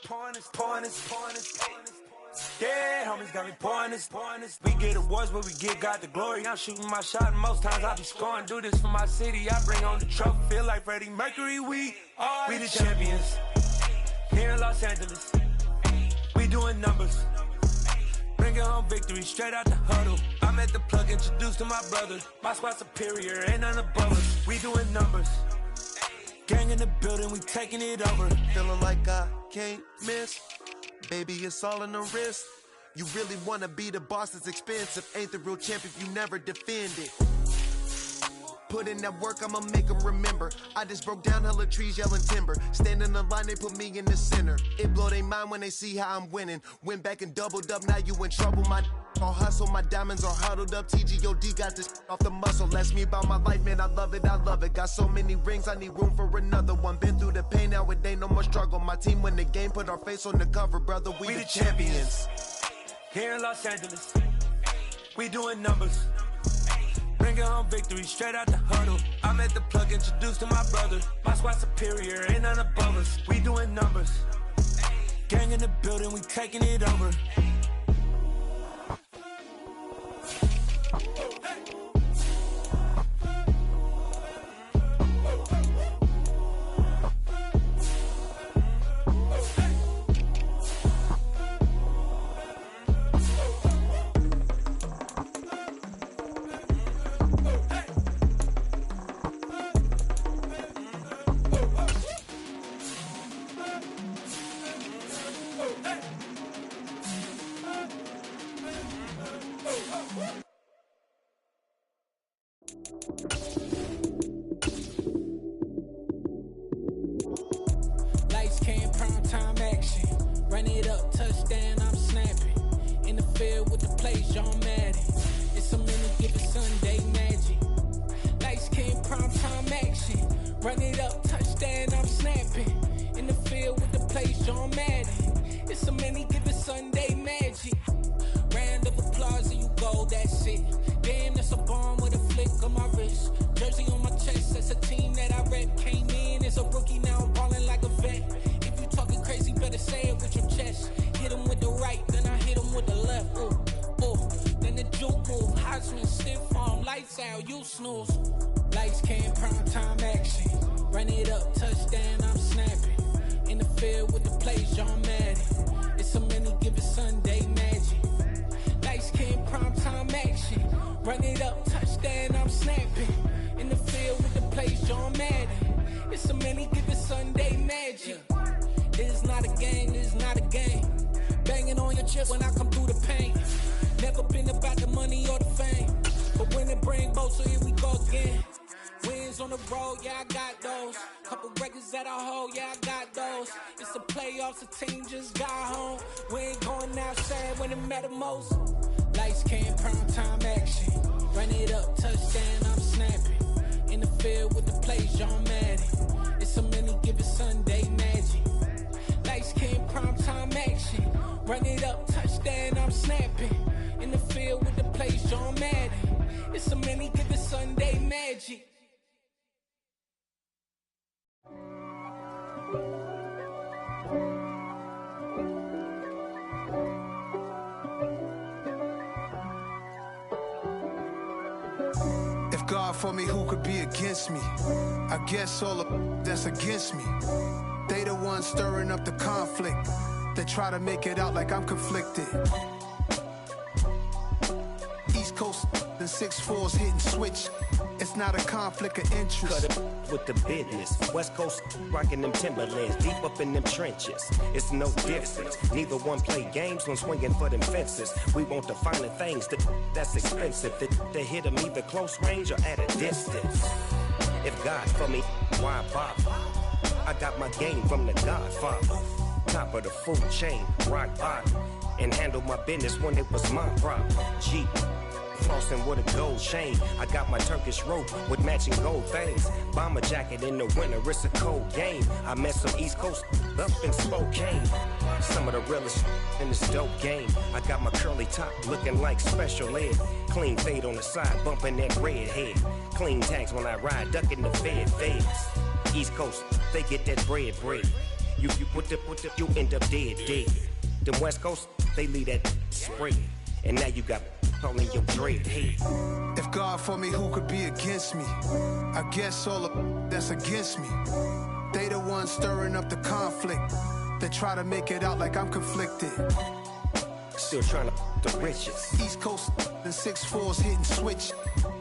Yeah, homies got me pouring this. We get awards, but we get God the glory. I'm shooting my shot, and most times I be scoring. Do this for my city, I bring on the trophy. Feel like Freddie Mercury, we the champions. Here in Los Angeles, we doing numbers. Bringing home victory, straight out the huddle. I'm at the plug, introduced to my brother. My squad superior, ain't none above us. We doing numbers. Gang in the building, we taking it over. Feeling like I can't miss. Baby, it's all in the wrist. You really wanna be the boss, it's expensive. Ain't the real champ if you never defend it. Put in that work, I'ma make them remember. I just broke down hella trees, yelling timber. Stand in the line, they put me in the center. It blow their mind when they see how I'm winning. Went back and doubled up, now you in trouble. My all hustle, my diamonds are huddled up. TGOD got this off the muscle. Ask me about my life, man, I love it, I love it. Got so many rings, I need room for another one. Been through the pain, now it ain't no more struggle. My team win the game, put our face on the cover, brother. We the champions. Here in Los Angeles, we doing numbers. Bringing home victory, straight out the huddle. I'm at the plug, introduced to my brother. My squad superior, ain't none above us. We doing numbers. Gang in the building, we taking it over. Lights came, prime time action. Run it up, touchdown, I'm snapping. In the field with the plays, John Madden. It's a minute, give it Sunday magic. Lights came, prime time action. Run it up, touchdown, I'm snapping. In the field with the plays, John Madden. It's a minute, give it Sunday magic. Round of applause and you go, that's it. Damn, that's a bomb with a flick on my wrist. Jersey on my chest, that's a team that I rep. Came in as a rookie, now I'm ballin' like a vet. If you talking crazy, better say it with your chest. Hit him with the right, then I hit him with the left. Ooh, ooh, then the juke move. Heisman, stiff arm, lights out, you snooze. Lights came, prime time action. Run it up, touchdown, I'm snapping. In the field with the plays, John Madden. It's a many, give it Sunday magic. Lights came, prime time action. Run it up, touchdown, I'm snapping. In the field with the plays, John Madden. It's a many, give it Sunday magic. This is not a game, this is not a game. Banging on your chest when I come through the pain. Never been about the money or the fame. But when it bring both, so here we go again. Wins on the road, yeah, I got those. Couple records that I hold, yeah, I got those. It's the playoffs, the team just got home. We ain't going outside when it matter most. Lights came, prime time action. Run it up, touchdown, I'm snapping. In the field with the plays, John Madden. It's a mini, give it Sunday magic. Lights came, prime time action. Run it up, touchdown, I'm snapping. In the field with the plays, John Madden. It's a mini, give it Sunday magic. If God for me, who could be against me? I guess all of that's against me. They the ones stirring up the conflict. They try to make it out like I'm conflicted. East Coast and 6'4's hitting switch. It's not a conflict of interest. Cut it with the business. West Coast rocking them Timberlands, deep up in them trenches. It's no difference. Neither one play games when swinging for them fences. We want the finer things that's expensive. That hit them either close range or at a distance. If God for me, why bother? I got my game from the Godfather. Top of the food chain, rock bottom. And handle my business when it was my problem. Jeep. Flossing with a gold chain. I got my Turkish rope with matching gold things. Bomber jacket in the winter, it's a cold game. I met some East Coast up in Spokane. Some of the realest in this dope game. I got my curly top looking like special ed. Clean fade on the side, bumping that red head. Clean tags when I ride, ducking the feds. East Coast, they get that bread. You put the, you end up dead. Them West Coast, they leave that spread. And now you got all in your dread head. If God for me, who could be against me? I guess all of that's against me. They the ones stirring up the conflict. They try to make it out like I'm conflicted. Still trying to the riches. East Coast and 6'4s hitting switch.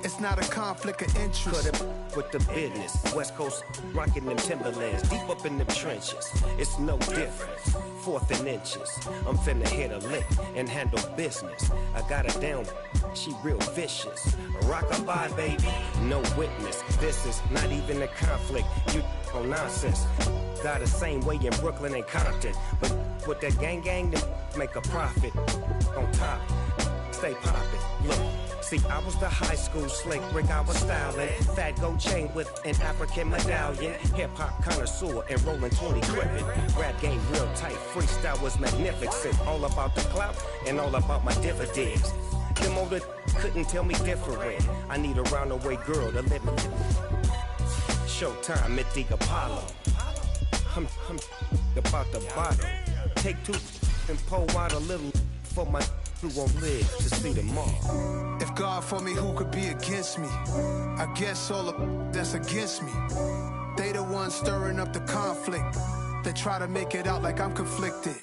It's not a conflict of interest. Cut it with the business. West Coast rocking them Timberlands, deep up in them trenches. It's no difference. 4th and inches. I'm finna hit a lick and handle business. I got her down, she real vicious. Rockabye, baby, no witness. This is not even a conflict. You on nonsense. Got the same way in Brooklyn and Compton, but with that gang, then make a profit. On top, stay poppin'. Look. See, I was the high school slick Rick, I was styling. Fat gold chain with an African medallion. Hip-hop connoisseur and rolling 20 gripping. Rap game real tight, freestyle was magnificent. All about the clout and all about my dividends. Them older couldn't tell me different. I need a roundaway girl to live in. Showtime at the Apollo. I'm about the bottle. Take 2 and pour out a little for my who won't live to see tomorrow. If God for me, who could be against me? I guess all of that's against me. They the ones stirring up the conflict. They try to make it out like I'm conflicted.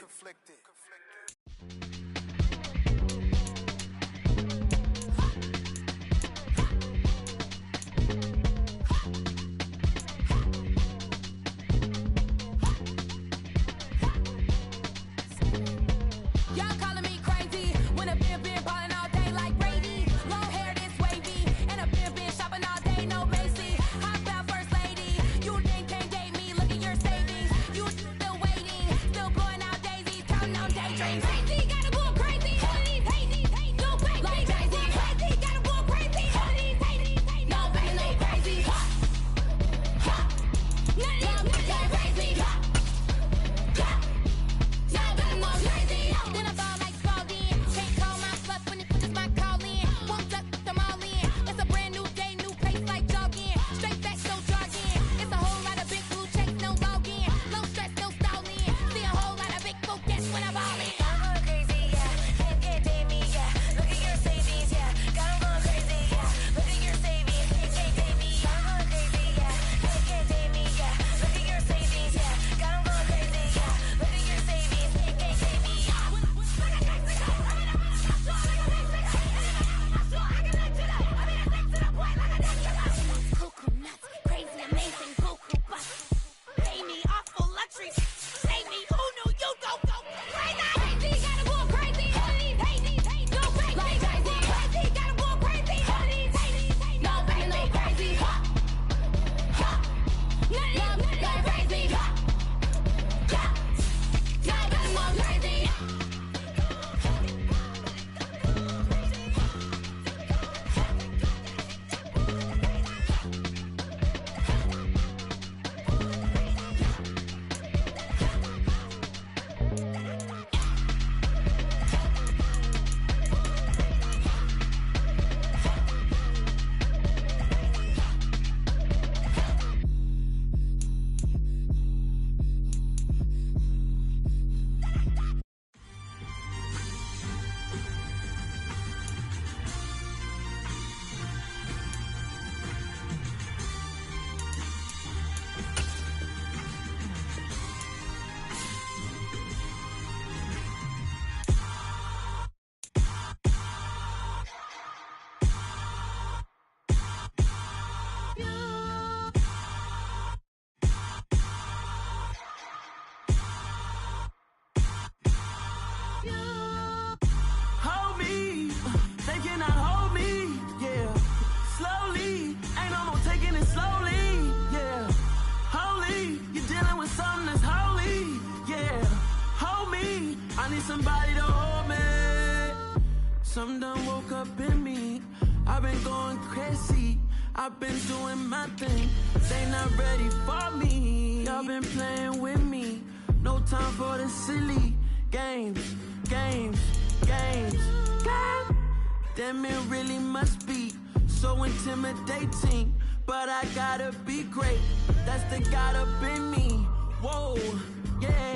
Somebody to hold me. Something done woke up in me. I've been going crazy. I've been doing my thing. They not ready for me. Y'all been playing with me. No time for the silly games. Damn, it really must be so intimidating. But I gotta be great. That's the God up in me. Whoa, yeah.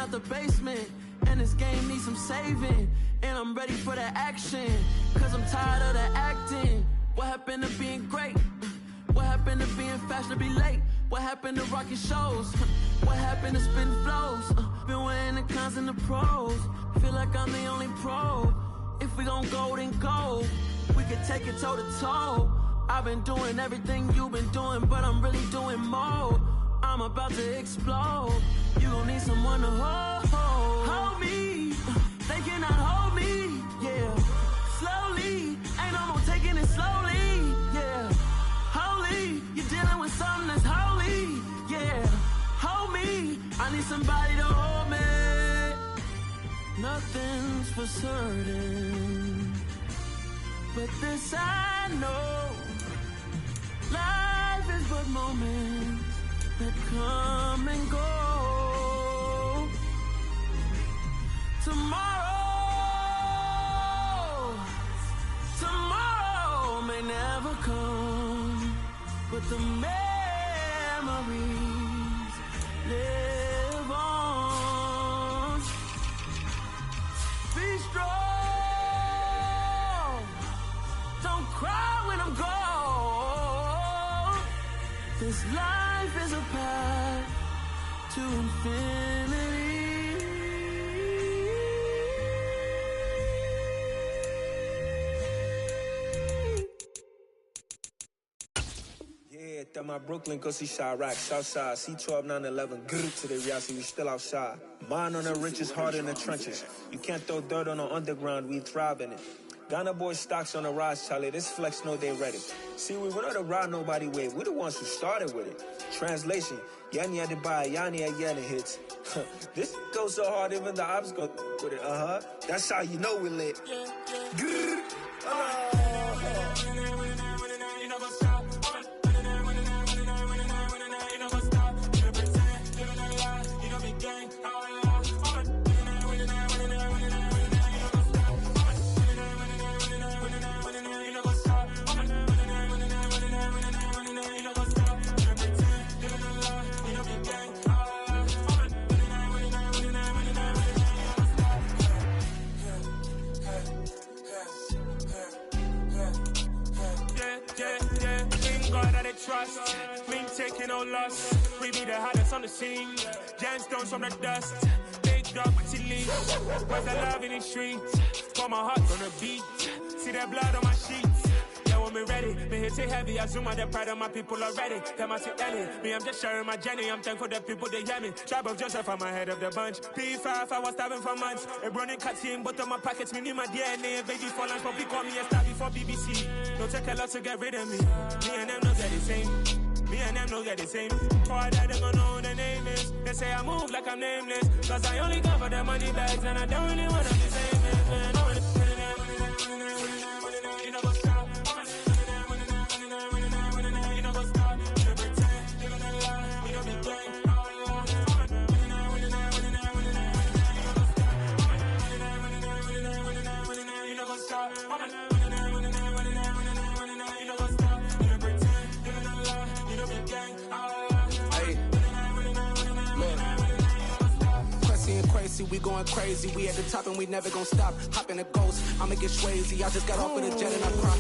out the basement, and this game needs some saving. And I'm ready for the action, cause I'm tired of the acting. What happened to being great? What happened to being fashionably late? What happened to rocking shows? What happened to spitting flows? Been wearing the cons and the pros. Feel like I'm the only pro. If we gon' go, then go. We can take it toe to toe. I've been doing everything you've been doing, but I'm really doing more. I'm about to explode. You gon' need someone to hold me. They cannot hold me, yeah. Slowly, ain't no more taking it slowly, yeah. Holy, you're dealing with something that's holy, yeah. Hold me, I need somebody to hold me. Nothing's for certain, but this I know. Life is but moments that come and go. Tomorrow may never come, but the memories live on. Be strong, don't cry when I'm gone. This life is a path to infinity. Yeah, that my Brooklyn, go see Chirac, Southside, C12, 911, grrr to the Riasi, we still outside. Mine on the richest, heart in the trenches. You can't throw dirt on the underground, we thrive in it. Ghana boys stocks on the rise, Charlie, this flex know they ready. See, we were not a ride nobody way, we the ones who started with it. Translation, Yani had to buy, Yani again hits. This goes so hard, even the ops go with it, That's how you know we lit. Grrr. Trust, me taking no loss. We be the hottest on the scene. Gemstones from the dust. Big dog with leave. Where's the love in the streets? Got my heart on the beat. See that blood on my sheets. Yeah, when we ready, me hit it heavy. I zoom out the pride of my people already. Come out to Ellie. Me, I'm just sharing my journey. I'm thankful the people they hear me. Tribe of Joseph, I'm ahead of the bunch. P5, I was starving for months. A running cut in, but on my pockets, me need my DNA. Baby for lunch, but we call me a star before BBC. Don't take a lot to get rid of me. Me and them no get the same. Me and them no get the same. Boy, that they gon' know who the name is. They say I move like I'm nameless. Cause I only cover the money bags and I don't really wanna be famous, man. You know what's up? You know what's up? You pretend, living a lie. We don't be gang. You know what's up? We going crazy, we at the top and we never gon' stop. Hop in the ghost, I'ma get crazy. I just got off of the jet and I cry.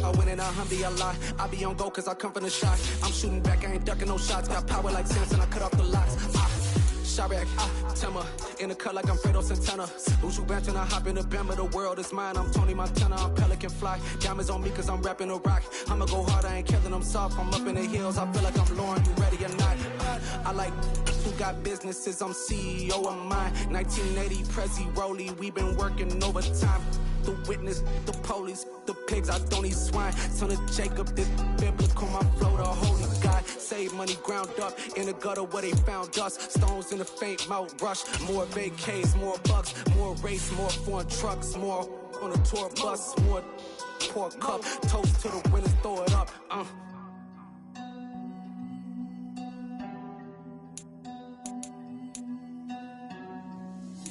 I win in a Humvee, I lie. I be on go cause I come from the shot. I'm shooting back, I ain't ducking no shots. Got power like Samson, I cut off the locks. Chirac, Timmer, in the cut like I'm Fredo Santana. Lose you bench and I hop in the Bama, the world is mine. I'm Tony Montana, I'm Pelican Fly. Diamonds on me cause I'm rapping a rock. I'ma go hard, I ain't killing them soft. I'm up in the hills, I feel like I'm Lauren, you ready or not? I like who got businesses, I'm CEO of mine. 1980 Prezi Rolly, we been working overtime. The witness, the police, the pigs, I don't eat swine. Son of Jacob, this biblical, my flow, the holy God. Save money ground up in the gutter where they found us. Stones in the faint mouth rush. More vacays, more bucks, more race, more foreign trucks, more on a tour bus, more pour cup. Toast to the winners, throw it up.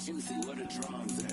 Juicy, what a drums at.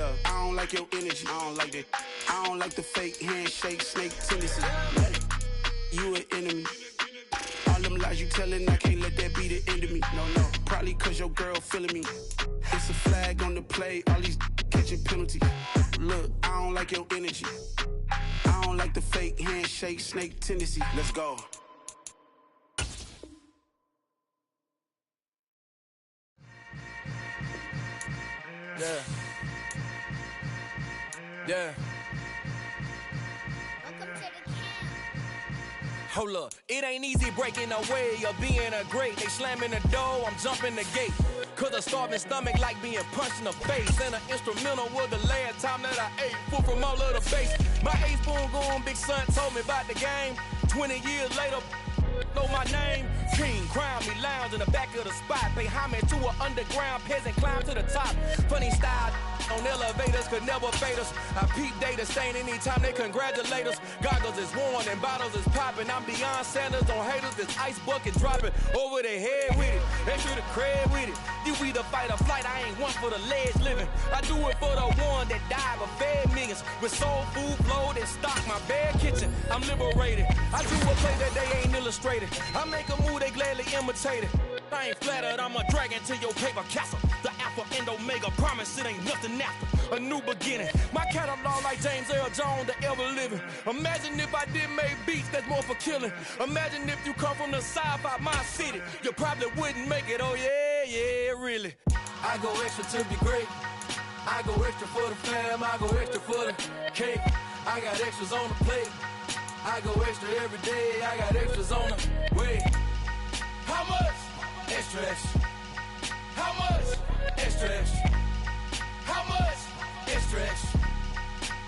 Yeah, I don't like your energy. I don't like that. I don't like the fake handshake, snake tendency. You an enemy. All them lies you telling, I can't let that be the end of me. No, probably cause your girl feeling me. It's a flag on the play, all these catching penalties. Look, I don't like your energy. I don't like the fake handshake, snake tendency. Let's go. Yeah. Yeah. Hold up, it ain't easy breaking away or being a great. They slamming the door, I'm jumping the gate. Cause a starving stomach like being punched in the face. And an instrumental was the last time that I ate food from all of the base. My ace boom goon, big son told me about the game. 20 years later, know my name. King, crown me, lounge in the back of the spot. Pay homage to an underground peasant, climb to the top. Funny style on elevators could never fade us. I peep data stain anytime they congratulate us. Goggles is worn and bottles is popping. I'm Deion Sanders on haters, this ice bucket dropping over their head with it. They should have cred with it. You either fight or flight, I ain't one for the ledge living. I do it for the one that died but fed millions. With soul food flowed and stock my bare kitchen. I'm liberated. I do a play that they ain't illustrated. I make a move, they gladly imitate it. I ain't flattered, I'm a dragon to your paper castle. The Alpha and Omega, promise it ain't nothing after. A new beginning. My catalog like James Earl Jones, the ever living. Imagine if I did make beats that's more for killing. Imagine if you come from the sci-fi, my city. You probably wouldn't make it, oh yeah, really. I go extra to be great. I go extra for the fam, I go extra for the cake. I got extras on the plate. I go extra every day, I got extras on the way. How much? Extra, extra. How much? Extra, extra. How much? Extra, extra.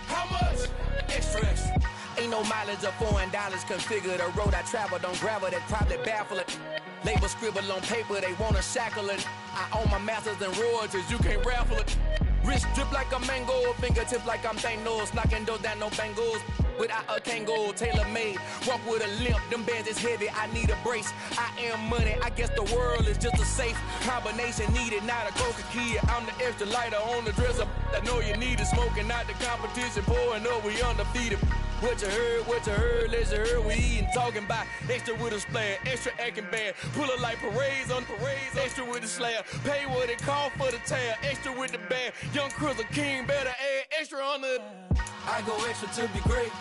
How much? Extra, extra. Ain't no mileage of $4 configure the road I travel. Don't gravel, that probably baffle it. Label scribble on paper, they wanna shackle it. I own my masters and royalties, you can't raffle it. Wrist drip like a mango, fingertip like I'm Thanos. Knocking those down, no bangles. Without a Kango, tailor-made. Walk with a limp, them bands is heavy, I need a brace. I am money, I guess the world is just a safe combination needed, not a coca key. I'm the extra lighter on the dresser. I know you need it, smoking out the competition, pouring up, we undefeated. What you heard, let's heard, we eating, talking about extra with a splash, extra acting bad. Pull it like parades on parades, extra with the slab. Pay what it cost for the tab, extra with the bag. Young Crizzle King, better add extra on the. I go extra to be great.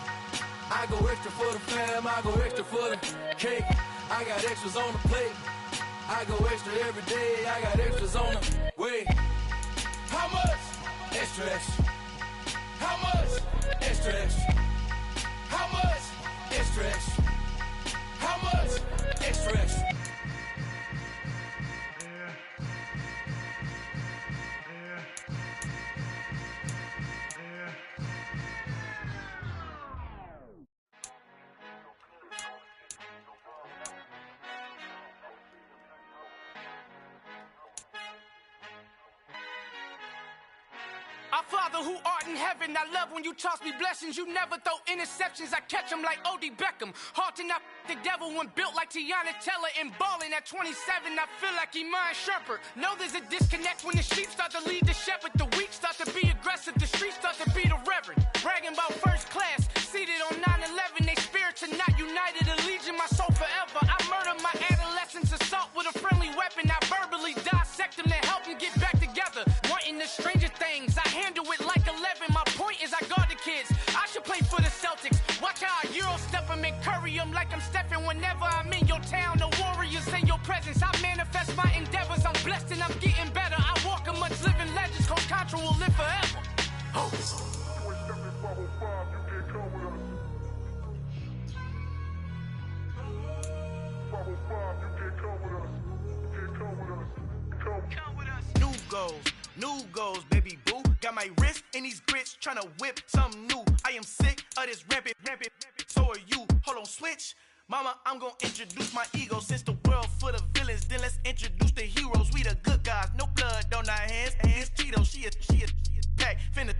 I go extra for the fam, I go extra for the cake. I got extras on the plate. I go extra every day, I got extras on the way. How much? Extra, extra. How much? Extra, extra. How much? Extra, extra. How much? Extra, extra. Our Father who art in heaven, I love when you toss me blessings. You never throw interceptions, I catch them like O.D. Beckham. Halting up the devil when built like Tiana Teller. And balling at 27, I feel like Iman Shumpert. Know there's a disconnect when the sheep start to lead the shepherd. The weak start to be aggressive, the streets start to be the reverend. Bragging about first class, seated on 9/11. They spirits are not united, a legion, my soul forever. I murder my adolescence, assault with a friendly weapon. I verbally dissect them to help them get back together. Wanting the stranger things, I handle it like 11. My point is I guard the kids. I should play for the Celtics. Watch how I Euro step them and curry them like I'm Stephen. Whenever I'm in your town, the Warriors in your presence. I manifest my endeavors. I'm blessed and I'm getting better. I walk amongst living legends. Coach Contra will live forever. Oh. New goals, baby boo. Got my wrist in these grits, tryna whip something new. I am sick of this rampant. So are you. Hold on, switch. Mama, I'm gonna introduce my ego. Since the world full of villains, then let's introduce the heroes. We the good guys, no blood on our hands. Hands Cheeto, she is back. Finna,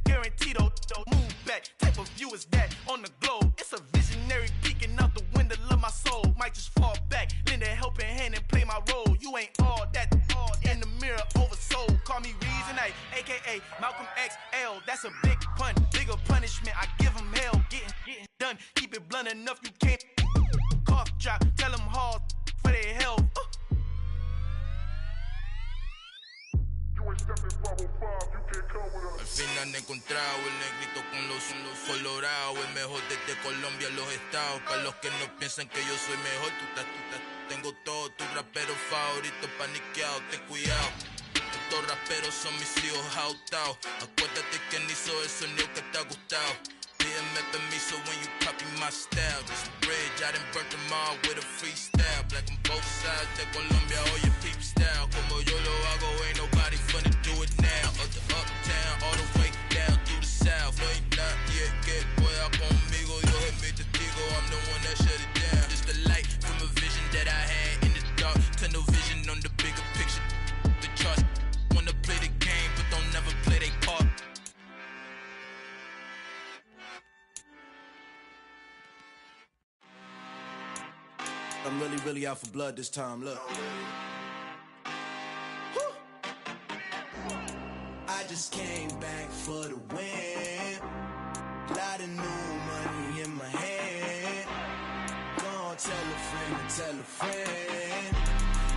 guaranteed, move back. Type of view is that on the globe? It's a visionary peeking out the window of my soul. Might just fall back, lend a helping hand and play my role. You ain't all that in the mirror oversold. Call me reason, I way, a.k.a. Malcolm XL. That's a big pun, bigger punishment. I give him hell, getting done. Keep it blunt enough, you can't cough drop. Tell them hard for their health. Al final he encontrado el negrito con los colorados, el mejor desde Colombia a los estados. Para los que no piensan que yo soy mejor, tengo todo, tu rapero favorito paniqueado, ten cuidado. Estos raperos son mis hijos jautados. Acuérdate quién hizo el sonido que te ha gustado. Pídeme permiso when you copy my style. This bridge, I done burnt them all with a freestyle. Black on both sides de Colombia, oye peep style. Como yo lo hago, ain't nobody finna do it now. Up the uptown, all the way down through the south. No hay nadie que pueda conmigo, Dios es mi testigo. I'm the one that shut it down. Just the light from a vision that I had in the dark. Tunnel vision on the bigger picture. The charts wanna play the game, but don't never play their part. I'm really out for blood this time, look. I just came back for the win. Lot of new money in my hand. Gonna tell a friend and tell a friend.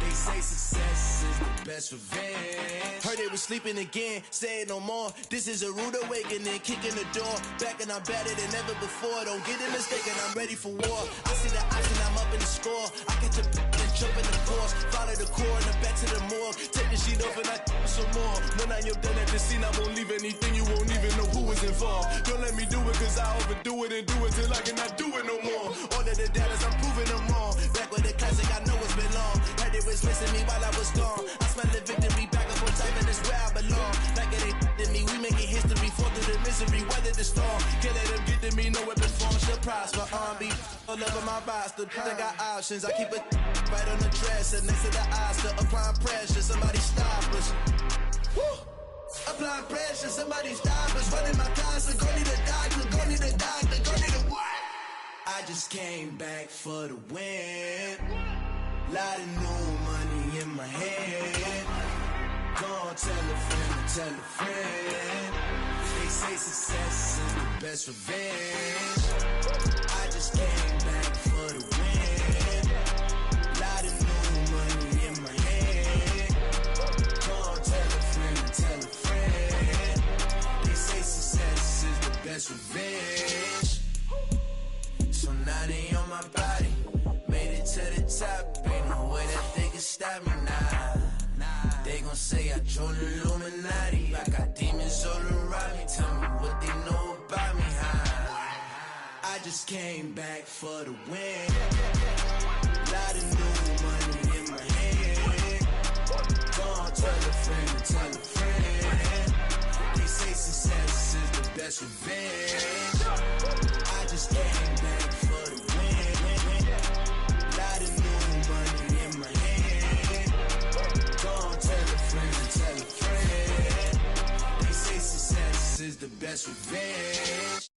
They say success is the best revenge. Heard they was sleeping again, say it no more. This is a rude awakening, kicking the door. Back and I'm better than ever before. Don't get it mistaken, I'm ready for war. I see the option, I'm up in the score. I catch a and jump in the course. Follow the core and the back to the morgue. Take the sheet off and I some more. When I am done at the scene, I won't leave anything. You won't even know who was involved. Don't let me do it, cause I overdo it and do it till I cannot do it no more. All of the datas, I'm proving them wrong. Back with the classic, I know it's been long. Heard it was missing me while I was gone. I smell the victory back up on top, and it's where I belong. Like it ain't to me, we making history. Fall through the misery, weather the storm. Can't let them get to me, no weapon form should prosper. R&B all over my roster. I got options, I keep it right on the dresser. Next to the Oscar, applying pressure. Somebody stop us. Woo! Applying pressure, somebody stop us. Running my closet, go need a doctor, go need a doctor, go need a what? I just came back for the win. Lot of new money in my hand. Gonna tell a friend and tell a friend. They say success is the best revenge. I just came back for the win. Lot of new money in my hand. Gonna tell a friend and tell a friend. They say success is the best revenge. So now they on my body. Made it to the top, ain't no way that they can stop me now. They gon' say I joined the Illuminati. I got demons all around me, tell me what they know about me, I just came back for the win. Lot of new money in my hand. Gonna tell a friend and tell a friend. They say success is the best revenge. I just came back for the win. Lot of new money in my hand. Gonna tell a friend and tell a friend. They say success is the best revenge.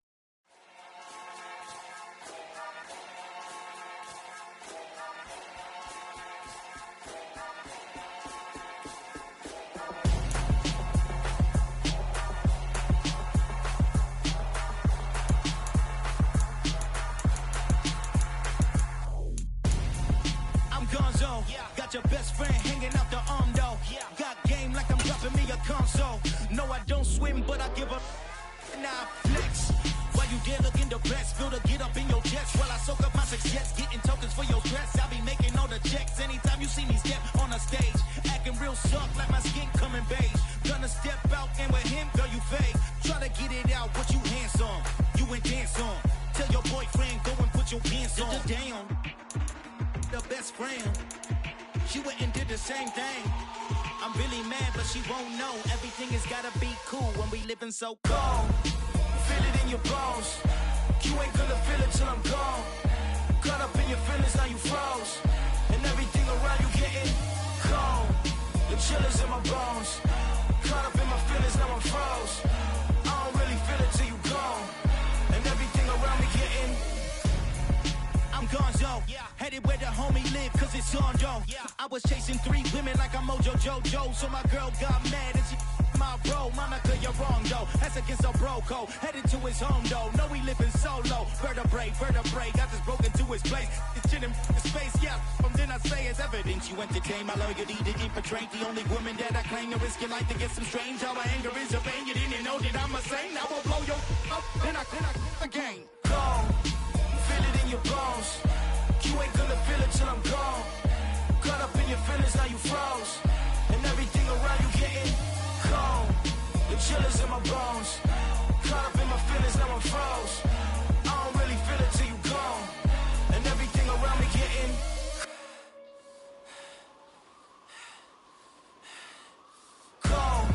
Got your best friend hanging out the arm though. Got game like I'm dropping me a console. No, I don't swim, but I give up. Now flex. While you there looking the best, feel the get up in your chest. While I soak up my success, getting tokens for your dress. I'll be making all the checks anytime you see me step on the stage. Acting real soft like my skin coming beige. Gonna step out and with him, girl, you fake. Try to get it out, what you handsome. You ain't dance on. Tell your boyfriend, go and put your pants on. Down. The best friend. She went and did the same thing. I'm really mad, but she won't know. Everything has gotta be cool when we living so cold. Feel it in your bones. You ain't gonna feel it till I'm gone. Caught up in your feelings, now you froze. And everything around you getting cold. The chill is in my bones. Caught up in my feelings, now I'm froze. I don't really feel it till you gone. And everything around me getting I'm gonzo, headed where the homie live, cause it's on, yo. I was chasing 3 women like I'm Mojo Jojo, so my girl got mad and she my bro, Monica, you're wrong, though. That's against a bro code. Headed to his home, though. No, he living solo. Vertebrae. Got this broken to his place. It's shit in his face, yeah. From then I say it's evidence. You entertain my loyalty to infiltrate. The only woman that I claim to risk your life to get some strange. How my anger is a vein. You didn't know that I'm a saint. I will blow your up. Then I again. Gone. Feel it in your bones. You ain't gonna feel it till I'm gone. Caught up in your feelings, now you froze. And everything around you getting cold. The chillers in my bones. Caught up in my feelings, now I'm froze. I don't really feel it till you gone. And everything around me getting cold.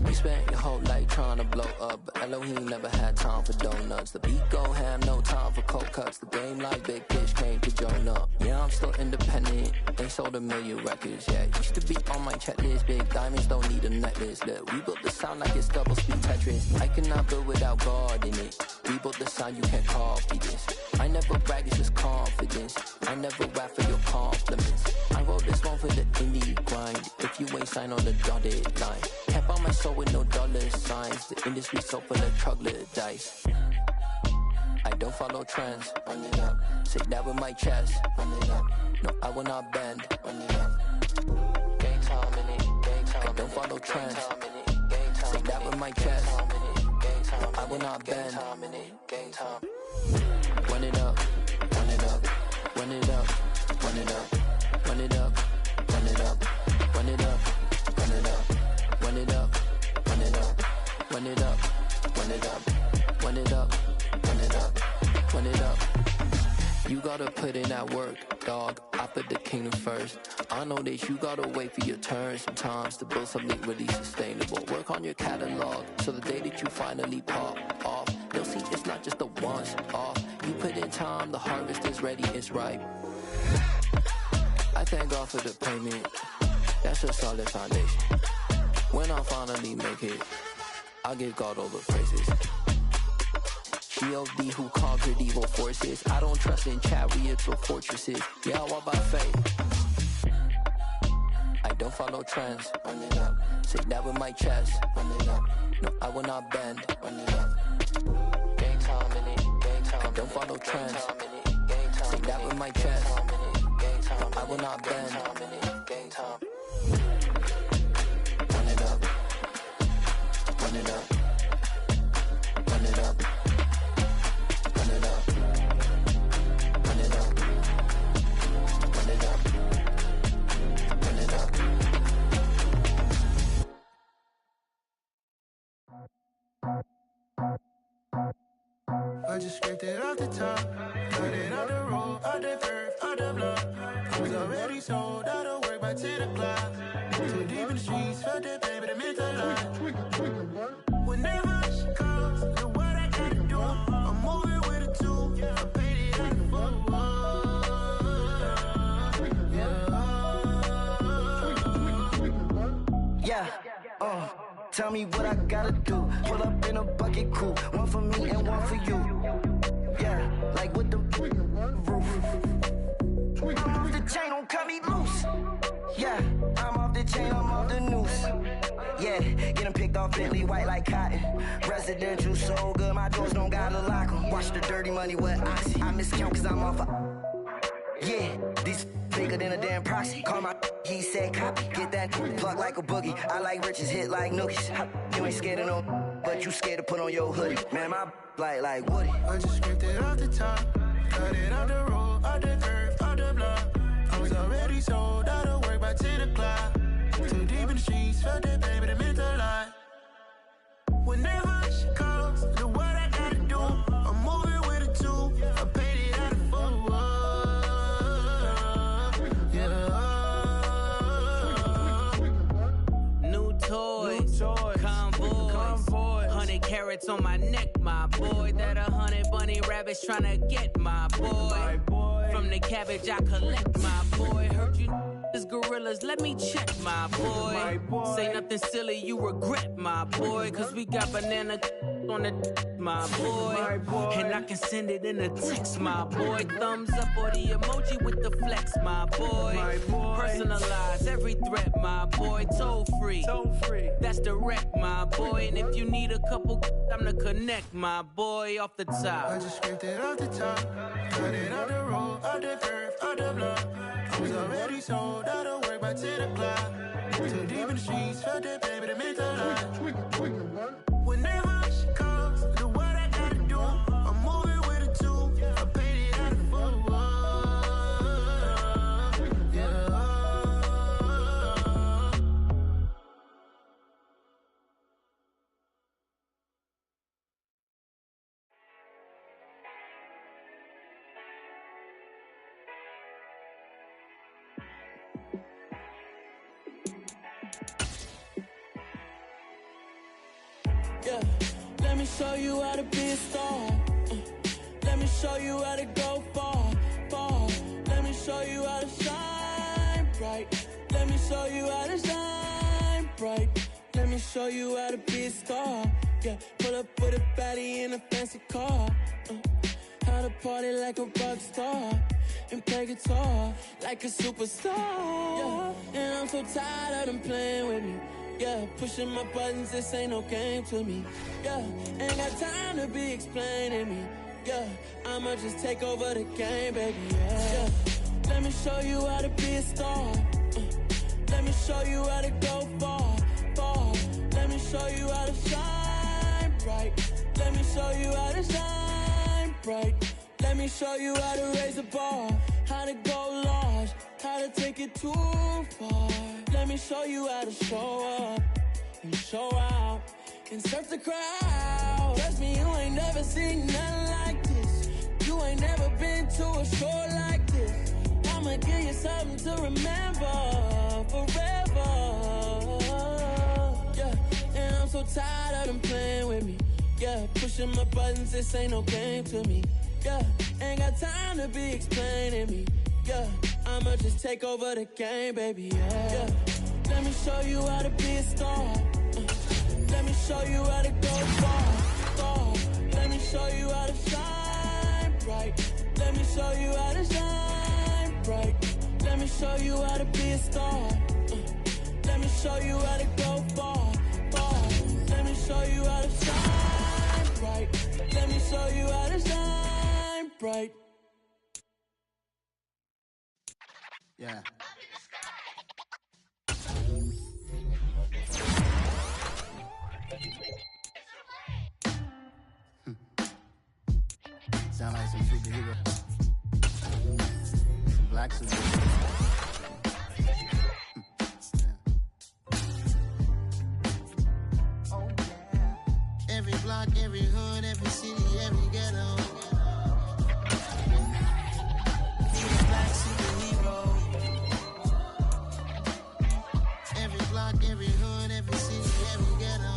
You spent your whole life trying to blow up, but Elohim never had time for donuts. The beat go ham, no time for cold cuts. The game like Big Fish came to join up. Yeah, I'm still independent, ain't sold a million records yet. Used to be on my checklist, big diamonds don't need a necklace. Look, we built the sound like it's double speed Tetris. I cannot build without God in it. We built the sound, you can't copy this. I never brag, it's just confidence. I never rap for your compliments. I wrote this one for the indie grind. If you ain't signed on the dotted line, can't buy my soul with no dollar signs. The industry so full of troglodytes. I don't follow trends. Run it up. Say that with my chest. Run it up. No, I will not bend. Run it up. Gang time in it. Gang time. I don't follow trends. Say that with my chest. No, I will not bend. Gang time. Run it up. Run it up. Run it up. Run it up. Run it up. Run it up. Run it up. Run it up. Run it up. Run it up. Run it up. Run it up. Run it up. Run it up. Run it up. You gotta put in that work, dog. I put the kingdom first. I know that you gotta wait for your turn sometimes to build something really sustainable. Work on your catalog so the day that you finally pop off, they'll see it's not just a once off. You put in time, the harvest is ready, it's ripe. I thank God for the payment. That's a solid foundation. When I finally make it, I'll give God all the praises. G.O.D. who conquered evil forces. I don't trust in chariots or fortresses. Yeah, I walk by faith. I don't follow trends. Run it up. Say that with my chest. Run it up. No, I will not bend. Run it up. Gang time in it. Gang time. I don't follow trends. Say that with my chest. No, I will not bend. Gang time. Run it up. Run it up. Run it up. Run it up. Run it up. Run it up. Run it up. I just scraped it off the top, cut it out the road, out the curve, out the block. I was already sold, out of work by 10 o'clock. Too deep in the streets, felt that baby, the mental line. Whenever she calls, know what I gotta do. I'm moving with a two, I paid it out the full. Yeah, tell me what I gotta do. Pull up in a bucket crew, one for me and one for you. Yeah, like with the roof. I'm off the chain, don't cut me loose. Yeah, I'm off the chain, I'm off the noose. Yeah, getting picked off Bentley, white like cotton. Residential so good, my doors don't gotta lock 'em. Watch the dirty money with Oxy. I miscount cause I'm off yeah, these bigger than a damn proxy. Call my he said copy. Get that plug like a boogie. I like riches, hit like nookies. You ain't scared of no, but you scared to put on your hoodie. Man, my like Woody. I just scraped it off the top, cut it out the road, out the curve, out the block. I was already sold, out of work by 10 o'clock. Too deep in the streets, felt that baby, the mental line. Whenever she calls, know what I gotta do. I'm moving with a two, I paid it out of full. New toys, convoy, 100 carats on my neck, my boy. That 100 bunny rabbits tryna get my boy. From the like cabbage, I collect, my boy. Heard you is gorillas, let me check, my boy. Say nothing silly, you regret, my boy. Cause we got banana on the my boy. And I can send it in a text, my boy. Thumbs up or the emoji with the flex, my boy. Personalize every threat, my boy. Toll free, that's direct, my boy. And if you need a couple, I'm to connect, my boy. Off the top, I just scraped it off the top, cut it on the road, on the curve, on the block. I was already sold out of work by 10 o'clock. Too deep in the streets, felt that baby to make a lot. Whenever she calls, do what I gotta do. I'm moving with a two, I paid it out of full. Yeah, let me show you how to be a star. Let me show you how to go far, far. Let me show you how to shine bright. Let me show you how to shine bright. Let me show you how to be a star. Yeah, pull up with a baddie in a fancy car. How to party like a rock star and play guitar like a superstar. Yeah, and I'm so tired of them playing with me. Yeah, pushing my buttons, this ain't no game to me. Yeah, ain't got time to be explaining me. Yeah, I'ma just take over the game, baby. Yeah, let me show you how to be a star. Let me show you how to go far, far. Let me show you how to shine bright. Let me show you how to shine bright. Let me show you how to raise a bar, how to go large, how to take it too far. Let me show you how to show up and show out and surf the crowd. Trust me, you ain't never seen nothing like this. You ain't never been to a show like this. I'ma give you something to remember forever. Yeah, and I'm so tired of them playing with me. Yeah, pushing my buttons, this ain't no game to me. Yeah, ain't got time to be explaining me. Yeah, I'ma just take over the game, baby. Yeah, let me show you how to be a star. Let me show you how to go far, far. Let me show you how to shine bright. Let me show you how to shine bright. Let me show you how to be a star. Let me show you how to go far, far. Let me show you how to shine bright. Let me show you how to shine bright. Yeah. Sound like some superhero. Some black superhero. Oh yeah. Every block, every hood, every city, every ghetto. He's a black superhero. Every block, every hood, every city, every ghetto.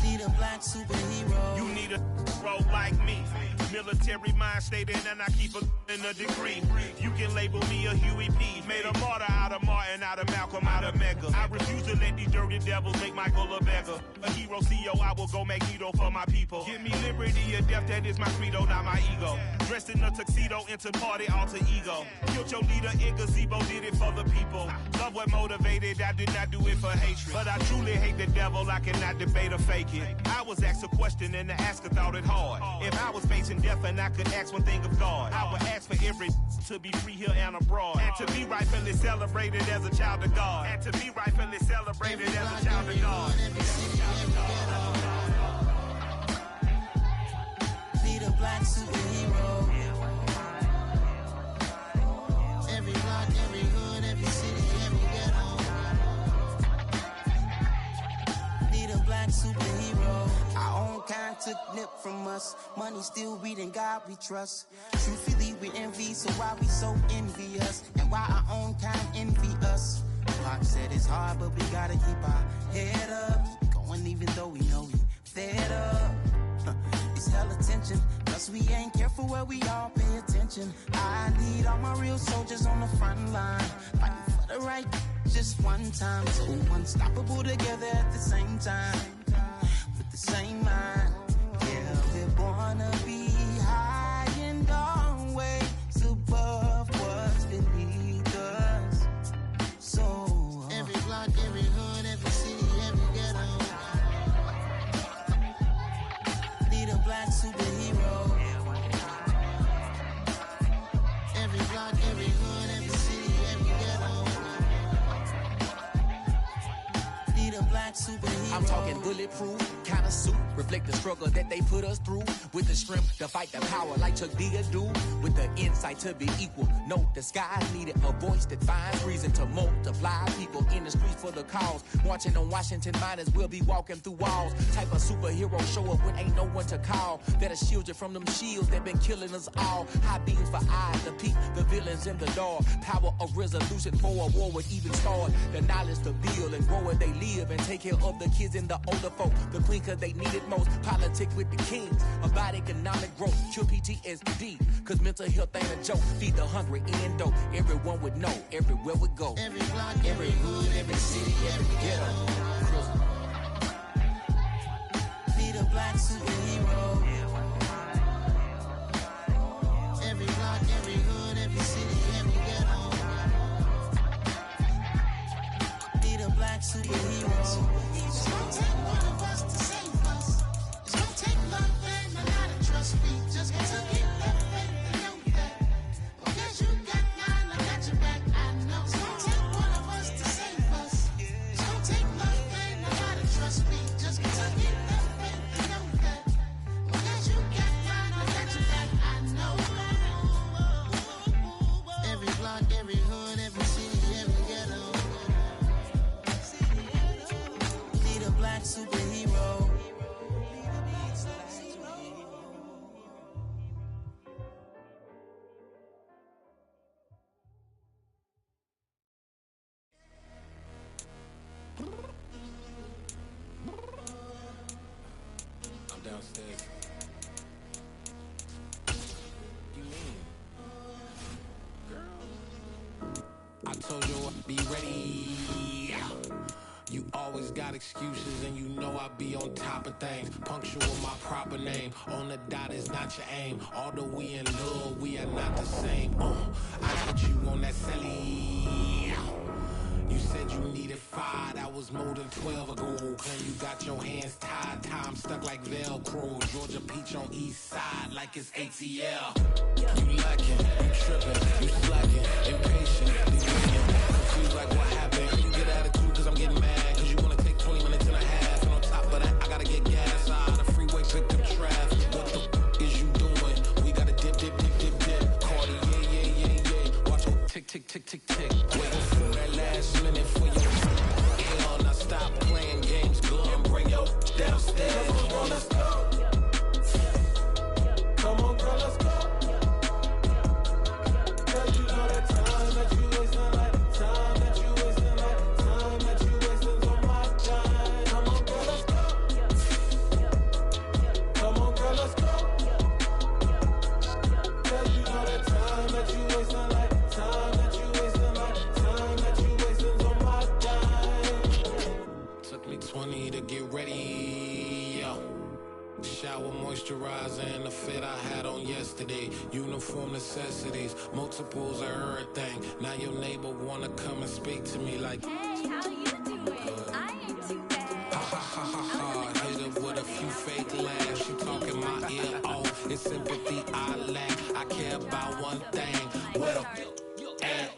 Need a black superhero. You need a role like me. Military mind stated, and I keep in a degree. You can label me a Huey P. Made a martyr out of Martin, out of Malcolm, out of Mega. I refuse to let these dirty devils make Michael a beggar. A hero CEO, I will go Magneto for my people. Give me liberty or death, that is my credo, not my ego. Dressed in a tuxedo, into party, alter ego. Killed your leader in gazebo, did it for the people. Love what motivated, I did not do it for hatred. But I truly hate the devil, I cannot debate or fake it. I was asked a question and the asker thought it hard. If I was facing death and I could ask one thing of God, I would ask for every to be free here and abroad. And to be rightfully celebrated as a child of God. And to be rightfully celebrated as a child of God. Need a black superhero. Every block, every hood, every city, every ghetto. Need a black superhero. Our own kind took nip from us. Money still reading God we trust. Truthfully we envy, so why we so envious? And why our own kind envy us? Pac said it's hard, but we gotta keep our head up. Keep going even though we know we fed up. is hell attention. Cause we ain't careful where we all pay attention. I need all my real soldiers on the front line, fighting for the right just one time. So unstoppable together at the same time, with the same mind. Yeah, we're born to be high and always above what's beneath us. So every block, every hood, every city, every ghetto need a black superhero. Every block, every hood, every city, every ghetto need a black superhero. I'm talking bulletproof kind of suit, reflect the struggle that they put us through, with the strength to fight the power like Chuck D do, with the insight to be equal. No, the sky needed a voice that finds reason to multiply people in the streets for the cause. Marching on Washington miners, we'll be walking through walls. Type of superhero show up when ain't no one to call, that'll shield you from them shields that been killing us all. High beams for eyes to peek the villains in the dark. Power of resolution for a war would even start. The knowledge to build and grow where they live and take care of the kids and the older folk. The queen cause they need it most. Politics with the kings about economic growth. Cure PTSD cause mental health ain't a joke. Feed the hungry in dope. Everyone would know everywhere we go. Every block, every hood, every city, every ghetto need a black superhero. Every block, every hood, every city, every ghetto need a black superhero. It's gonna take one of us to save us. It's gonna take love and a lot of trust. We just got to keep that faith and know that. Because you got mine, I got your back, I know. It's gonna take one of us to save us. It's gonna take love and a lot of trust. We just got to keep that faith and know that. Because you got mine, I got your back, I know. Every block, every hood, every city, every ghetto need a black superhero. I'm downstairs. You mean? Girl, I told you I'd be ready. You always got excuses and you know I be on top of things. Punctual my proper name. On the dot is not your aim. Although we in love, we are not the same. I put you on that celly. You said you needed 5, that was more than 12 ago. Claim you got your hands tied, time stuck like Velcro. Georgia Peach on east side like it's ATL. You lacking, you tripping, you slacking, impatient, delaying, confused like what happened. You get attitude cause I'm getting mad, cause you wanna take 20 minutes and a half. And on top of that, I gotta get gas out the freeway, pick up traffic. What the is you doing? We gotta dip, dip, dip, dip, dip. Cardi, yeah. Watch your tick, tick, tick, tick, tick. Waiting for that last minute for you. Hell, now stop playing games, go and bring your downstairs. Come on, girl, let's go. Come on, girl, let's go. Cause you know that time that you wasting, like time that you wasting, like time that you wasting on my time. Come on, girl, let's go. Come on, girl, let's go. Cause you know that time that you wasting, like time that you wasting, like time that you wasting on my time. Took me 20 to get ready, yo. Shower, moisturizer, and the fit I had on yesterday. Uniform necessities, multiples of everything. Now your neighbor wanna come and speak to me like, Hey, how you doing? I ain't too bad. ha ha ha ha ha. Hit her with a few fake laughs. She talking my ear off. It's sympathy I lack. I care about one thing. What a at.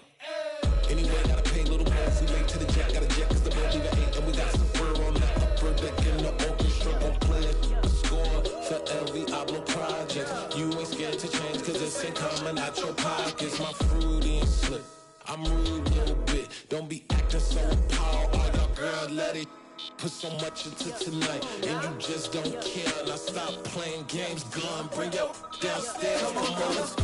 Anyway, gotta pay a little more. We late to the jet, got a jet cause the boat leave at 8. And we got some fur on the upper deck in the orchestra. Gon' play a score for every Ablo project. You ain't scared to change cause this ain't coming out your pockets. My fruity and slip. I'm rude a little bit. Don't be acting so appalled. All y'all girl, let it put so much into tonight. And you just don't care. Now stop playing games, gun. Bring your downstairs. Come on, let's go.